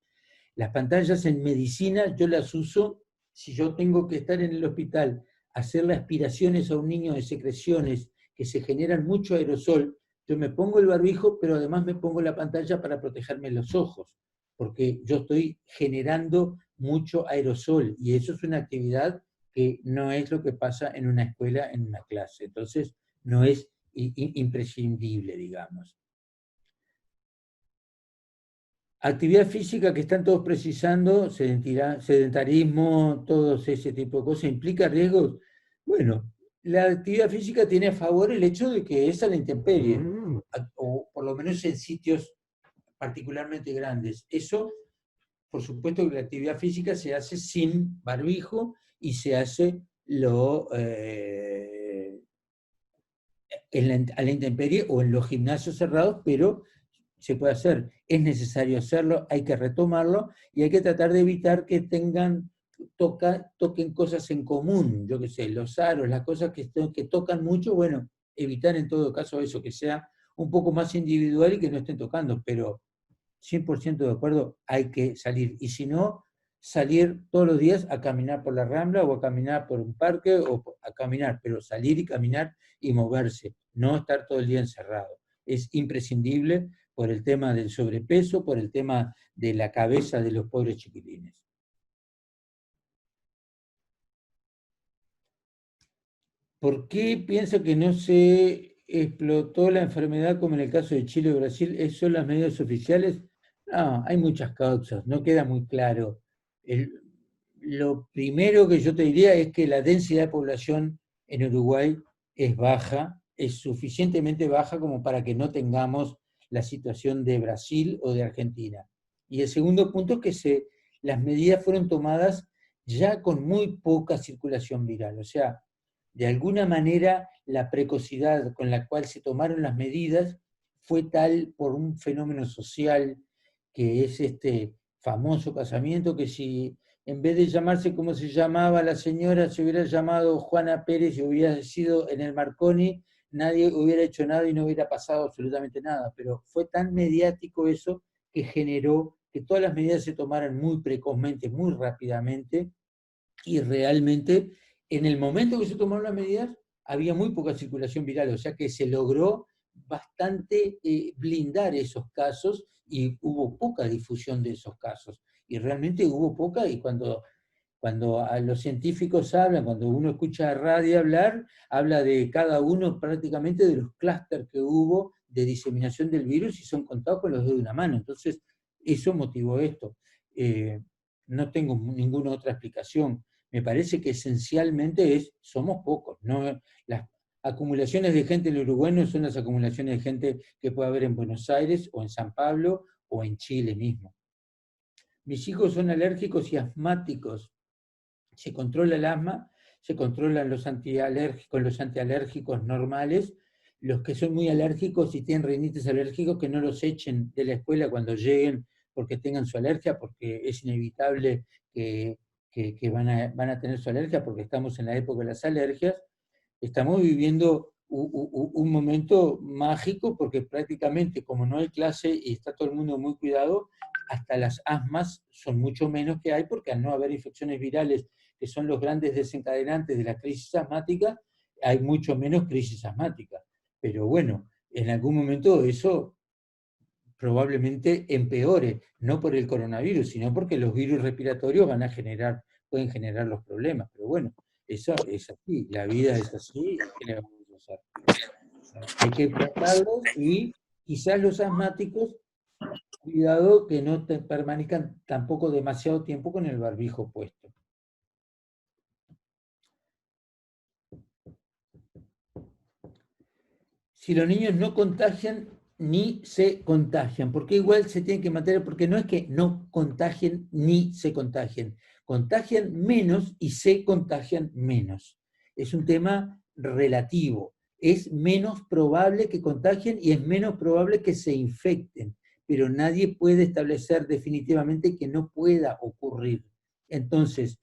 Speaker 1: Las pantallas en medicina yo las uso si yo tengo que estar en el hospital, hacerle aspiraciones a un niño de secreciones que se generan mucho aerosol, yo me pongo el barbijo, pero además me pongo la pantalla para protegerme los ojos, porque yo estoy generando mucho aerosol, y eso es una actividad que no es lo que pasa en una escuela, en una clase. Entonces, no es imprescindible, digamos. Actividad física que están todos precisando, sedentarismo, todo ese tipo de cosas, ¿implica riesgos? Bueno, la actividad física tiene a favor el hecho de que es a la intemperie, o por lo menos en sitios particularmente grandes. Eso, por supuesto que la actividad física se hace sin barbijo y se hace a la intemperie o en los gimnasios cerrados, pero se puede hacer. Es necesario hacerlo, hay que retomarlo y hay que tratar de evitar que toquen cosas en común, yo qué sé, los aros, las cosas que tocan mucho, bueno, evitar en todo caso eso, que sea un poco más individual y que no estén tocando, pero 100% de acuerdo, hay que salir. Y si no, salir todos los días a caminar por la Rambla o a caminar por un parque o a caminar, pero salir y caminar y moverse, no estar todo el día encerrado. Es imprescindible por el tema del sobrepeso, por el tema de la cabeza de los pobres chiquilines. ¿Por qué piensa que no se explotó la enfermedad como en el caso de Chile o Brasil? ¿Son las medidas oficiales? No, hay muchas causas, no queda muy claro. Lo primero que yo te diría es que la densidad de población en Uruguay es baja, es suficientemente baja como para que no tengamos la situación de Brasil o de Argentina. Y el segundo punto es que las medidas fueron tomadas ya con muy poca circulación viral, o sea, de alguna manera la precocidad con la cual se tomaron las medidas fue tal por un fenómeno social que es este famoso casamiento, que si en vez de llamarse como se llamaba la señora, se hubiera llamado Juana Pérez y hubiera sido en el Marconi, nadie hubiera hecho nada y no hubiera pasado absolutamente nada. Pero fue tan mediático eso que generó que todas las medidas se tomaran muy precozmente, muy rápidamente, y realmente en el momento que se tomaron las medidas había muy poca circulación viral, o sea que se logró bastante blindar esos casos y hubo poca difusión de esos casos. Y realmente hubo poca, y cuando a los científicos hablan, cuando uno escucha a radio hablar, habla de cada uno prácticamente de los clústeres que hubo de diseminación del virus y son contados con los dedos de una mano. Entonces, eso motivó esto. No tengo ninguna otra explicación. Me parece que esencialmente somos pocos. ¿No? Las acumulaciones de gente en el Uruguay no son las acumulaciones de gente que puede haber en Buenos Aires o en San Pablo o en Chile mismo. Mis hijos son alérgicos y asmáticos. Se controla el asma, se controlan los antialérgicos normales. Los que son muy alérgicos y tienen rinitis alérgicos, que no los echen de la escuela cuando lleguen porque tengan su alergia, porque es inevitable que van a tener su alergia, porque estamos en la época de las alergias. Estamos viviendo un momento mágico, porque prácticamente como no hay clase y está todo el mundo muy cuidado, hasta las asmas son mucho menos que hay, porque al no haber infecciones virales, que son los grandes desencadenantes de la crisis asmática, hay mucho menos crisis asmática. Pero bueno, en algún momento eso probablemente empeore, no por el coronavirus, sino porque los virus respiratorios pueden generar los problemas. Pero bueno, eso es así, la vida es así, ¿qué le vamos a hacer? Hay que tratarlos, y quizás los asmáticos, cuidado que no permanezcan tampoco demasiado tiempo con el barbijo puesto. Si los niños no contagian ni se contagian, porque igual se tienen que mantener, porque no es que no contagien ni se contagien menos y se contagian menos. Es un tema relativo. Es menos probable que contagien y es menos probable que se infecten, pero nadie puede establecer definitivamente que no pueda ocurrir. Entonces,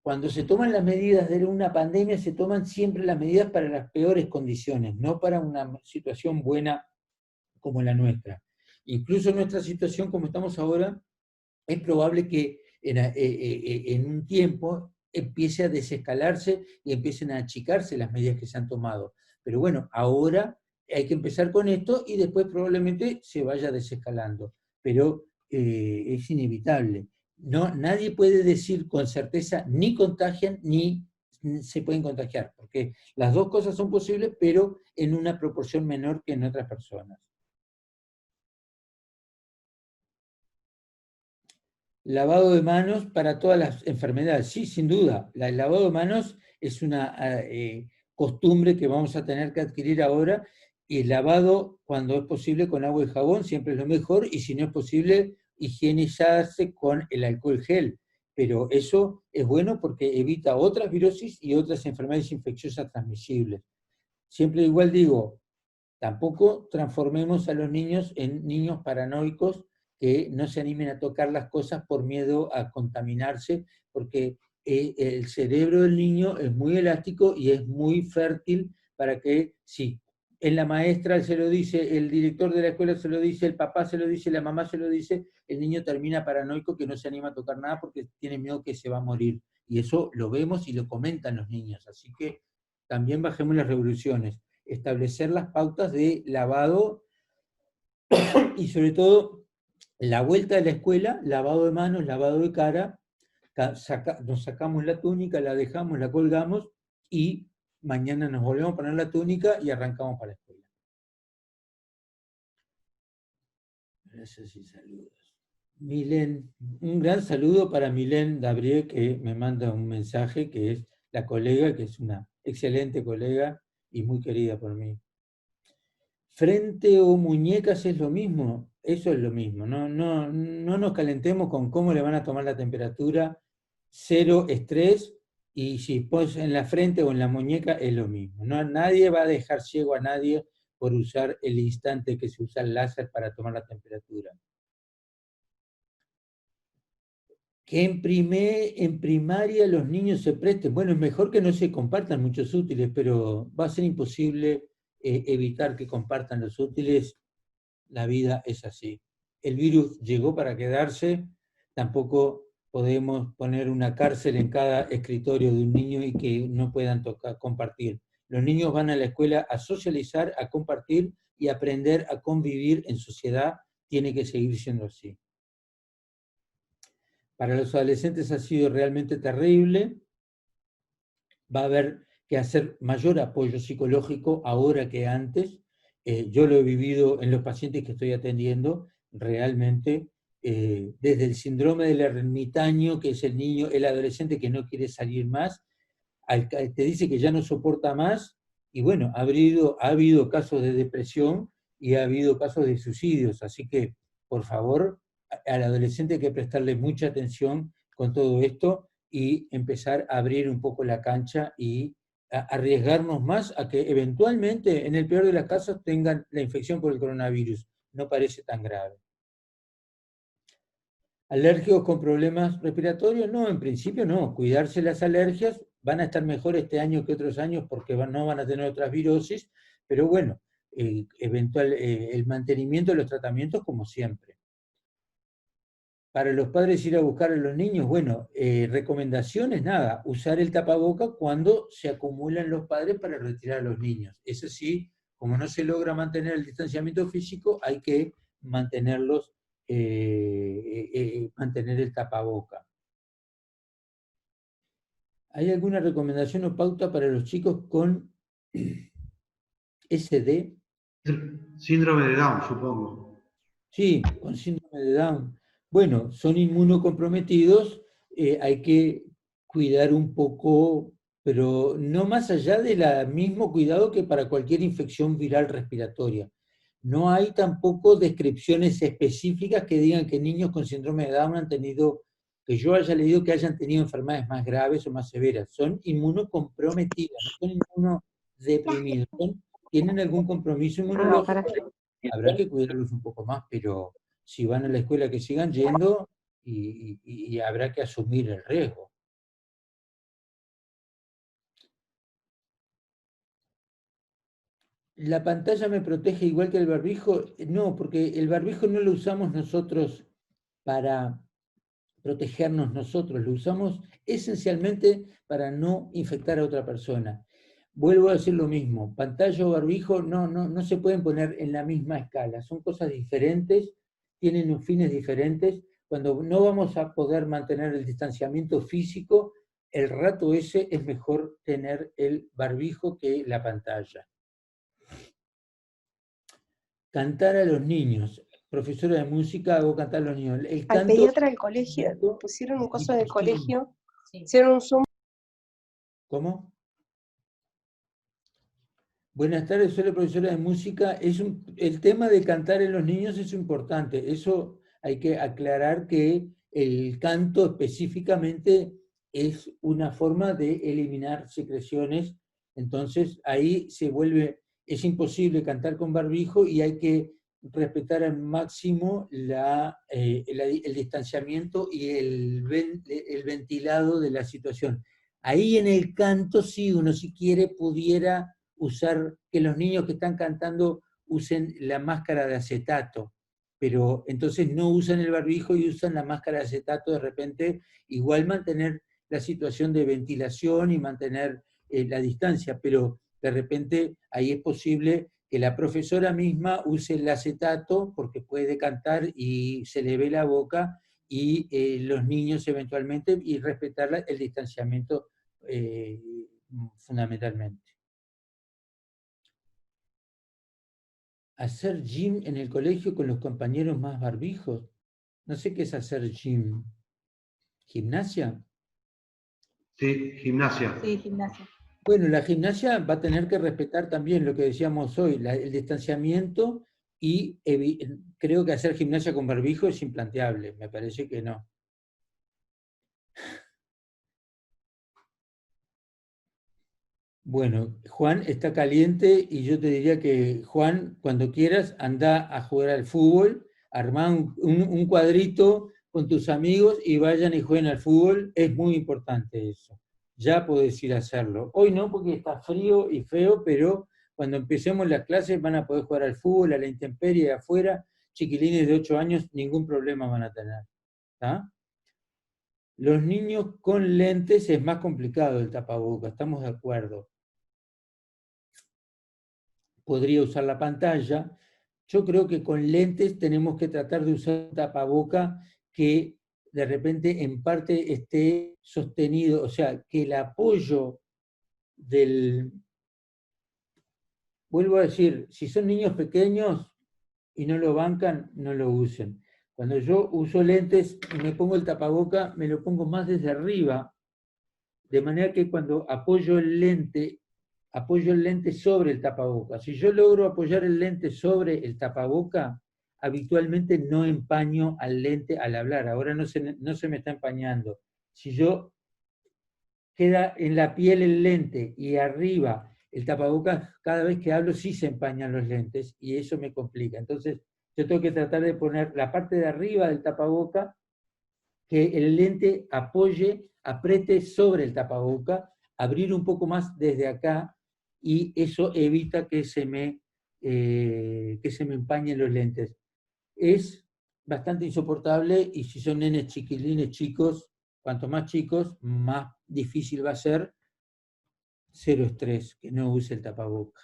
Speaker 1: cuando se toman las medidas de una pandemia, se toman siempre las medidas para las peores condiciones, no para una situación buena como la nuestra. Incluso nuestra situación, como estamos ahora, es probable que en un tiempo empiece a desescalarse y empiecen a achicarse las medidas que se han tomado. Pero bueno, ahora hay que empezar con esto y después probablemente se vaya desescalando. Pero es inevitable. No, nadie puede decir con certeza ni contagian ni se pueden contagiar, porque las dos cosas son posibles, pero en una proporción menor que en otras personas. Lavado de manos para todas las enfermedades. Sí, sin duda. El lavado de manos es una costumbre que vamos a tener que adquirir ahora. Y el lavado, cuando es posible, con agua y jabón, siempre es lo mejor. Y si no es posible, higienizarse con el alcohol gel. Pero eso es bueno porque evita otras virosis y otras enfermedades infecciosas transmisibles. Siempre igual digo, tampoco transformemos a los niños en niños paranoicos que no se animen a tocar las cosas por miedo a contaminarse, porque el cerebro del niño es muy elástico y es muy fértil para que, si en la maestra se lo dice, el director de la escuela se lo dice, el papá se lo dice, la mamá se lo dice, el niño termina paranoico que no se anima a tocar nada porque tiene miedo que se va a morir. Y eso lo vemos y lo comentan los niños. Así que también bajemos las revoluciones, establecer las pautas de lavado y sobre todo la vuelta de la escuela, lavado de manos, lavado de cara, nos sacamos la túnica, la dejamos, la colgamos y mañana nos volvemos a poner la túnica y arrancamos para la escuela. Gracias y saludos. Milen, un gran saludo para Milen Dabrié, que me manda un mensaje, que es la colega, que es una excelente colega y muy querida por mí. Frente o muñecas es lo mismo, eso es lo mismo, no nos calentemos con cómo le van a tomar la temperatura, cero estrés, y si pues en la frente o en la muñeca es lo mismo. No, nadie va a dejar ciego a nadie por usar el instante que se usa el láser para tomar la temperatura. Que en primaria los niños se presten, bueno, es mejor que no se compartan muchos útiles, pero va a ser imposible evitar que compartan los útiles. La vida es así. El virus llegó para quedarse, tampoco podemos poner una cárcel en cada escritorio de un niño y que no puedan compartir. Los niños van a la escuela a socializar, a compartir y aprender a convivir en sociedad. Tiene que seguir siendo así. Para los adolescentes ha sido realmente terrible. Va a haber que hacer mayor apoyo psicológico ahora que antes. Yo lo he vivido en los pacientes que estoy atendiendo, realmente, desde el síndrome del ermitaño, que es el niño, el adolescente que no quiere salir más, te dice que ya no soporta más, y bueno, ha habido casos de depresión y ha habido casos de suicidios, así que, por favor, al adolescente hay que prestarle mucha atención con todo esto y empezar a abrir un poco la cancha y arriesgarnos más a que eventualmente, en el peor de los casos, tengan la infección por el coronavirus. No parece tan grave. ¿Alérgicos con problemas respiratorios? No, en principio no. Cuidarse las alergias, van a estar mejor este año que otros años porque no van a tener otras virosis, pero bueno, el mantenimiento de los tratamientos como siempre. Para los padres ir a buscar a los niños, bueno, recomendaciones, nada, usar el tapaboca cuando se acumulan los padres para retirar a los niños. Eso sí, como no se logra mantener el distanciamiento físico, hay que mantenerlos, mantener el tapaboca. ¿Hay alguna recomendación o pauta para los chicos con SD?
Speaker 2: Síndrome de Down, supongo.
Speaker 1: Sí, con síndrome de Down. Bueno, son inmunocomprometidos, hay que cuidar un poco, pero no más allá del mismo cuidado que para cualquier infección viral respiratoria. No hay tampoco descripciones específicas que digan que niños con síndrome de Down han tenido, que yo haya leído que hayan tenido enfermedades más graves o más severas. Son inmunocomprometidos, no son inmunodeprimidos, tienen algún compromiso inmunológico. Habrá que cuidarlos un poco más, pero si van a la escuela que sigan yendo y habrá que asumir el riesgo. ¿La pantalla me protege igual que el barbijo? No, porque el barbijo no lo usamos nosotros para protegernos nosotros, lo usamos esencialmente para no infectar a otra persona. Vuelvo a decir lo mismo, pantalla o barbijo no se pueden poner en la misma escala, son cosas diferentes, tienen fines diferentes. Cuando no vamos a poder mantener el distanciamiento físico, el rato ese es mejor tener el barbijo que la pantalla. Cantar a los niños. Profesora de música, hago cantar a los niños. El
Speaker 3: Al
Speaker 1: canto,
Speaker 3: pediatra del colegio, pusieron un coso del colegio,
Speaker 4: Sí.
Speaker 3: hicieron un Zoom.
Speaker 1: ¿Cómo? Buenas tardes, soy la profesora de música. El tema de cantar en los niños es importante. Eso hay que aclarar que el canto específicamente es una forma de eliminar secreciones. Entonces ahí es imposible cantar con barbijo y hay que respetar al máximo el distanciamiento y el ventilado de la situación. Ahí en el canto, sí, uno si quiere pudiera usar, que los niños que están cantando usen la máscara de acetato, pero entonces no usan el barbijo y usan la máscara de acetato de repente, igual mantener la situación de ventilación y mantener la distancia, pero de repente ahí es posible que la profesora misma use el acetato porque puede cantar y se le ve la boca, y los niños eventualmente, y respetar el distanciamiento fundamentalmente. ¿Hacer gym en el colegio con los compañeros más barbijos? No sé qué es hacer gym. ¿Gimnasia?
Speaker 2: Sí, gimnasia.
Speaker 4: Sí, gimnasia.
Speaker 1: Bueno, la gimnasia va a tener que respetar también lo que decíamos hoy, el distanciamiento, y creo que hacer gimnasia con barbijo es implanteable, me parece que no. Bueno, Juan está caliente y yo te diría que, Juan, cuando quieras, anda a jugar al fútbol, armá un cuadrito con tus amigos y vayan y jueguen al fútbol. Es muy importante eso. Ya podés ir a hacerlo. Hoy no, porque está frío y feo, pero cuando empecemos las clases van a poder jugar al fútbol, a la intemperie, afuera. Chiquilines de 8 años, ningún problema van a tener. ¿Tá? Los niños con lentes es más complicado el tapabocas, estamos de acuerdo. Podría usar la pantalla. Yo creo que con lentes tenemos que tratar de usar un tapaboca que de repente en parte esté sostenido, o sea, que el apoyo del... Vuelvo a decir, si son niños pequeños y no lo bancan, no lo usen. Cuando yo uso lentes y me pongo el tapaboca, me lo pongo más desde arriba, de manera que cuando apoyo el lente sobre el tapaboca. Si yo logro apoyar el lente sobre el tapaboca, habitualmente no empaño al lente al hablar. Ahora no se me está empañando. Si yo queda en la piel el lente y arriba el tapaboca, cada vez que hablo sí se empañan los lentes y eso me complica. Entonces yo tengo que tratar de poner la parte de arriba del tapaboca, que el lente apriete sobre el tapaboca, abrir un poco más desde acá, y eso evita que se me empañen los lentes. Es bastante insoportable, y si son nenes chiquilines chicos, cuanto más chicos, más difícil va a ser. Cero estrés, que no use el tapaboca.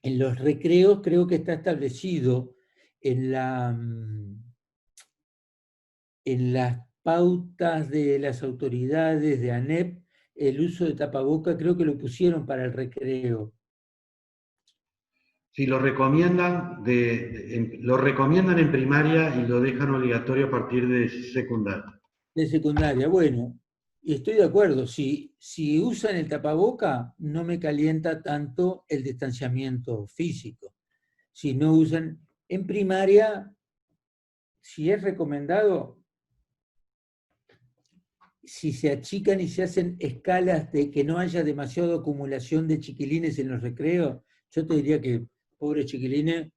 Speaker 1: En los recreos creo que está establecido en las pautas de las autoridades de ANEP, el uso de tapaboca, creo que lo pusieron para el recreo.
Speaker 2: Sí, lo recomiendan en primaria y lo dejan obligatorio a partir de secundaria.
Speaker 1: De secundaria, bueno, y estoy de acuerdo, si usan el tapaboca, no me calienta tanto el distanciamiento físico. Si no usan en primaria, si es recomendado, si se achican y se hacen escalas de que no haya demasiada acumulación de chiquilines en los recreos, yo te diría que, pobres chiquilines,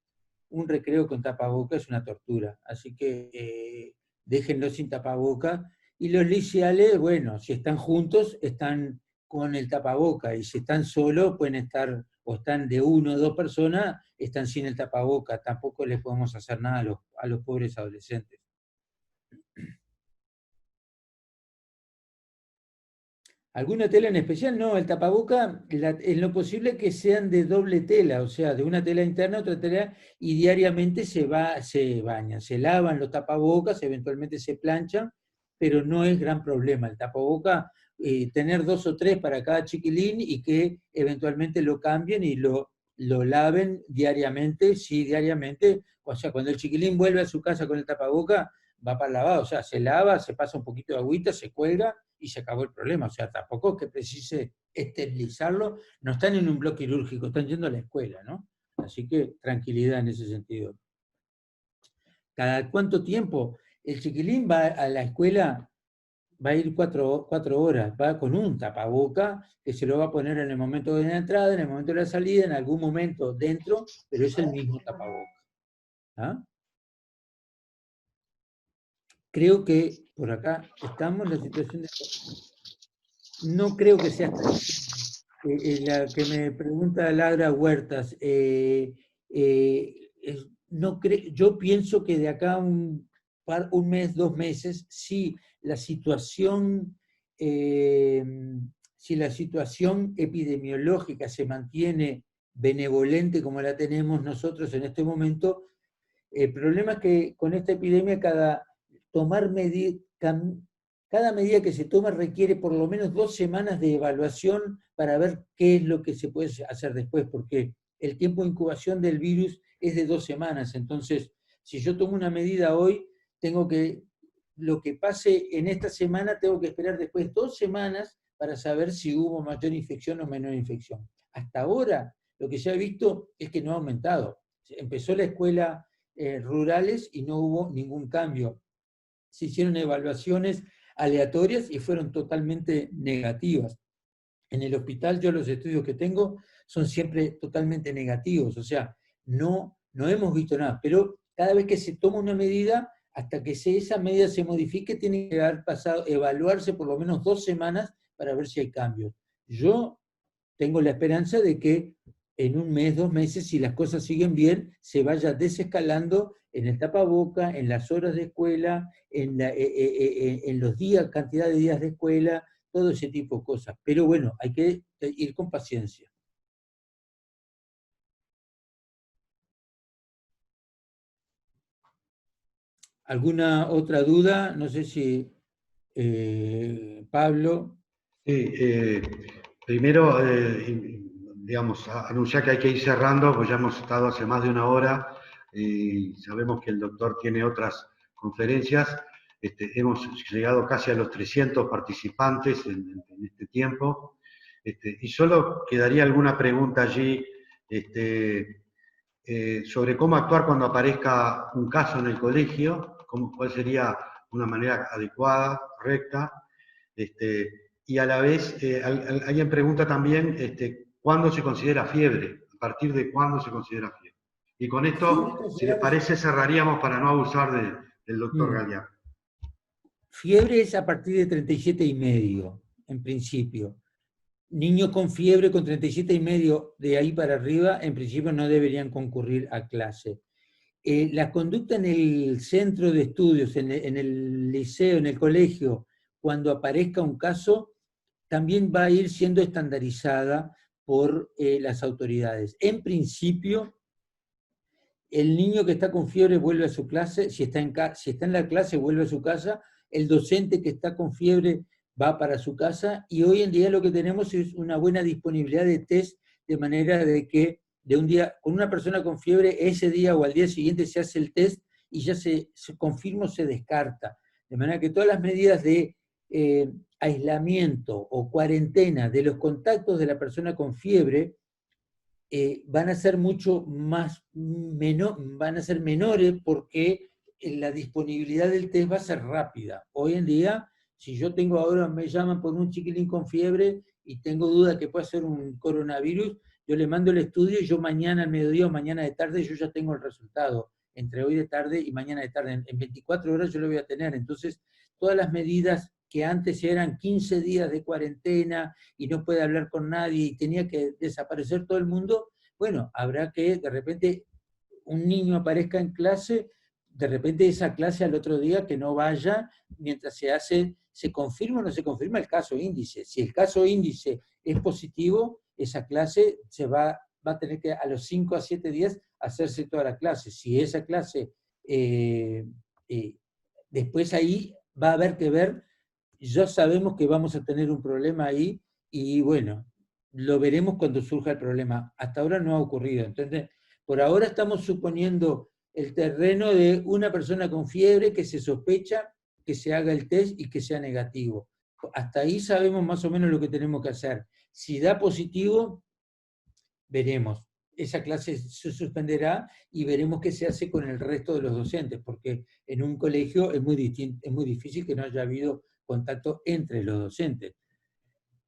Speaker 1: un recreo con tapaboca es una tortura. Así que déjenlo sin tapaboca. Y los liceales, bueno, si están juntos, están con el tapaboca, y si están solos pueden estar, o están de 1 o 2 personas, están sin el tapaboca, tampoco les podemos hacer nada a los pobres adolescentes. ¿Alguna tela en especial? No, el tapaboca, en lo posible que sean de doble tela, o sea, de una tela interna a otra tela, y diariamente se bañan, se lavan los tapabocas, eventualmente se planchan, pero no es gran problema. El tapaboca, tener 2 o 3 para cada chiquilín y que eventualmente lo cambien y lo laven diariamente, sí, diariamente. O sea, cuando el chiquilín vuelve a su casa con el tapaboca, va para el lavado, o sea, se lava, se pasa un poquito de agüita, se cuelga, y se acabó el problema. O sea, tampoco es que precise esterilizarlo, no están en un bloque quirúrgico, están yendo a la escuela, ¿no? Así que tranquilidad en ese sentido. ¿Cada cuánto tiempo? El chiquilín va a la escuela, va a ir 4 horas, va con un tapaboca que se lo va a poner en el momento de la entrada, en el momento de la salida, en algún momento dentro, pero es el mismo tapaboca. ¿Ah? Creo que por acá estamos, la situación de... No creo que sea hasta la que me pregunta Laura Huertas. Yo pienso que de acá un mes, 2 meses, si la situación epidemiológica se mantiene benevolente como la tenemos nosotros en este momento, el problema es que con esta epidemia cada medida que se toma requiere por lo menos 2 semanas de evaluación para ver qué es lo que se puede hacer después, porque el tiempo de incubación del virus es de 2 semanas. Entonces, si yo tomo una medida hoy, lo que pase en esta semana, tengo que esperar después 2 semanas para saber si hubo mayor infección o menor infección. Hasta ahora, lo que se ha visto es que no ha aumentado. Empezó la escuela rurales y no hubo ningún cambio. Se hicieron evaluaciones aleatorias y fueron totalmente negativas. En el hospital yo los estudios que tengo son siempre totalmente negativos, o sea, no hemos visto nada, pero cada vez que se toma una medida, hasta que esa medida se modifique, tiene que haber evaluarse por lo menos 2 semanas para ver si hay cambios. Yo tengo la esperanza de que en 1 mes, 2 meses, si las cosas siguen bien, se vaya desescalando en el tapaboca, en las horas de escuela, en los días, cantidad de días de escuela, todo ese tipo de cosas. Pero bueno, hay que ir con paciencia. ¿Alguna otra duda? No sé si Pablo.
Speaker 2: Sí, primero, digamos, anunciar que hay que ir cerrando, pues ya hemos estado hace más de 1 hora y sabemos que el doctor tiene otras conferencias. Hemos llegado casi a los 300 participantes en este tiempo. Y solo quedaría alguna pregunta allí sobre cómo actuar cuando aparezca un caso en el colegio, cuál sería una manera adecuada, correcta. Y a la vez, alguien pregunta también cuándo se considera fiebre, a partir de cuándo se considera fiebre. Y con esto, si les parece, cerraríamos para no abusar del doctor Galeano.
Speaker 1: Fiebre es a partir de 37,5, en principio. Niños con fiebre con 37,5 de ahí para arriba, en principio no deberían concurrir a clase. La conducta en el centro de estudios, en el liceo, en el colegio, cuando aparezca un caso, también va a ir siendo estandarizada por las autoridades. En principio, el niño que está con fiebre vuelve a su clase, si está en la clase vuelve a su casa, el docente que está con fiebre va para su casa, y hoy en día lo que tenemos es una buena disponibilidad de test, de manera de que de un día, con una persona con fiebre, ese día o al día siguiente se hace el test y ya se confirma o se descarta. De manera que todas las medidas de aislamiento o cuarentena de los contactos de la persona con fiebre van a ser van a ser menores, porque la disponibilidad del test va a ser rápida. Hoy en día, si yo tengo ahora, me llaman por un chiquilín con fiebre y tengo duda que puede ser un coronavirus, yo le mando el estudio y yo mañana al mediodía o mañana de tarde yo ya tengo el resultado. Entre hoy de tarde y mañana de tarde, en 24 horas yo lo voy a tener. Entonces, todas las medidas que antes eran 15 días de cuarentena y no puede hablar con nadie y tenía que desaparecer todo el mundo, bueno, habrá que de repente un niño aparezca en clase, de repente esa clase al otro día que no vaya mientras se confirma o no se confirma el caso índice. Si el caso índice es positivo, esa clase va a tener que a los 5 a 7 días hacerse toda la clase. Si esa clase, después ahí va a haber que ver, ya sabemos que vamos a tener un problema ahí y bueno, lo veremos cuando surja el problema. Hasta ahora no ha ocurrido. Entonces, por ahora estamos suponiendo el terreno de una persona con fiebre que se sospecha que se haga el test y que sea negativo. Hasta ahí sabemos más o menos lo que tenemos que hacer. Si da positivo, veremos. Esa clase se suspenderá y veremos qué se hace con el resto de los docentes, porque en un colegio es muy difícil que no haya habido contacto entre los docentes.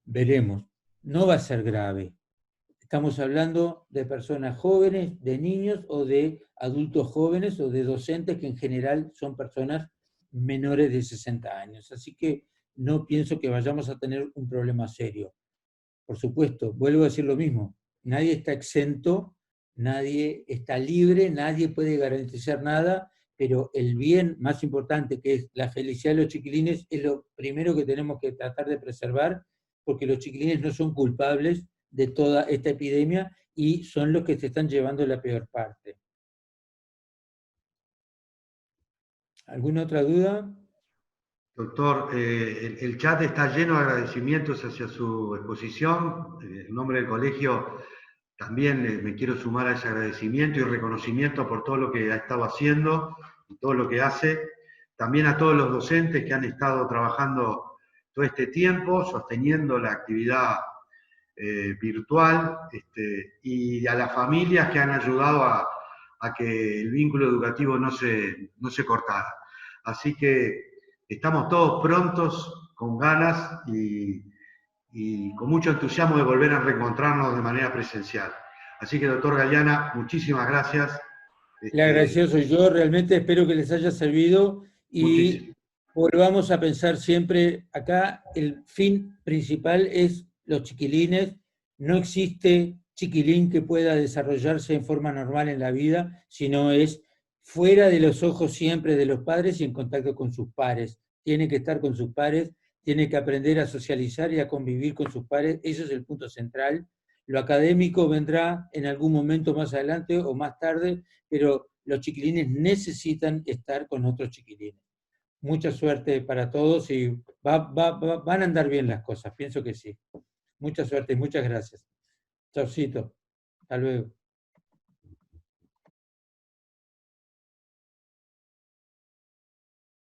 Speaker 1: Veremos. No va a ser grave. Estamos hablando de personas jóvenes, de niños o de adultos jóvenes o de docentes que en general son personas menores de 60 años. Así que no pienso que vayamos a tener un problema serio. Por supuesto, vuelvo a decir lo mismo, nadie está exento, nadie está libre, nadie puede garantizar nada, pero el bien más importante, que es la felicidad de los chiquilines, es lo primero que tenemos que tratar de preservar, porque los chiquilines no son culpables de toda esta epidemia y son los que se están llevando la peor parte. ¿Alguna otra duda?
Speaker 2: Doctor, el chat está lleno de agradecimientos hacia su exposición. En nombre del colegio también me quiero sumar a ese agradecimiento y reconocimiento por todo lo que ha estado haciendo y todo lo que hace. También a todos los docentes que han estado trabajando todo este tiempo, sosteniendo la actividad virtual, y a las familias que han ayudado a que el vínculo educativo no se cortara. Así que estamos todos prontos, con ganas y con mucho entusiasmo de volver a reencontrarnos de manera presencial. Así que, doctor Galeana, muchísimas gracias.
Speaker 1: El agradecido soy yo, realmente espero que les haya servido y volvamos a pensar siempre, acá el fin principal es los chiquilines, no existe chiquilín que pueda desarrollarse en forma normal en la vida, sino es fuera de los ojos siempre de los padres y en contacto con sus pares. Tiene que estar con sus pares, tiene que aprender a socializar y a convivir con sus pares, eso es el punto central. Lo académico vendrá en algún momento más adelante o más tarde, pero los chiquilines necesitan estar con otros chiquilines. Mucha suerte para todos y van a andar bien las cosas, pienso que sí. Mucha suerte y muchas gracias. Chaucito, hasta luego.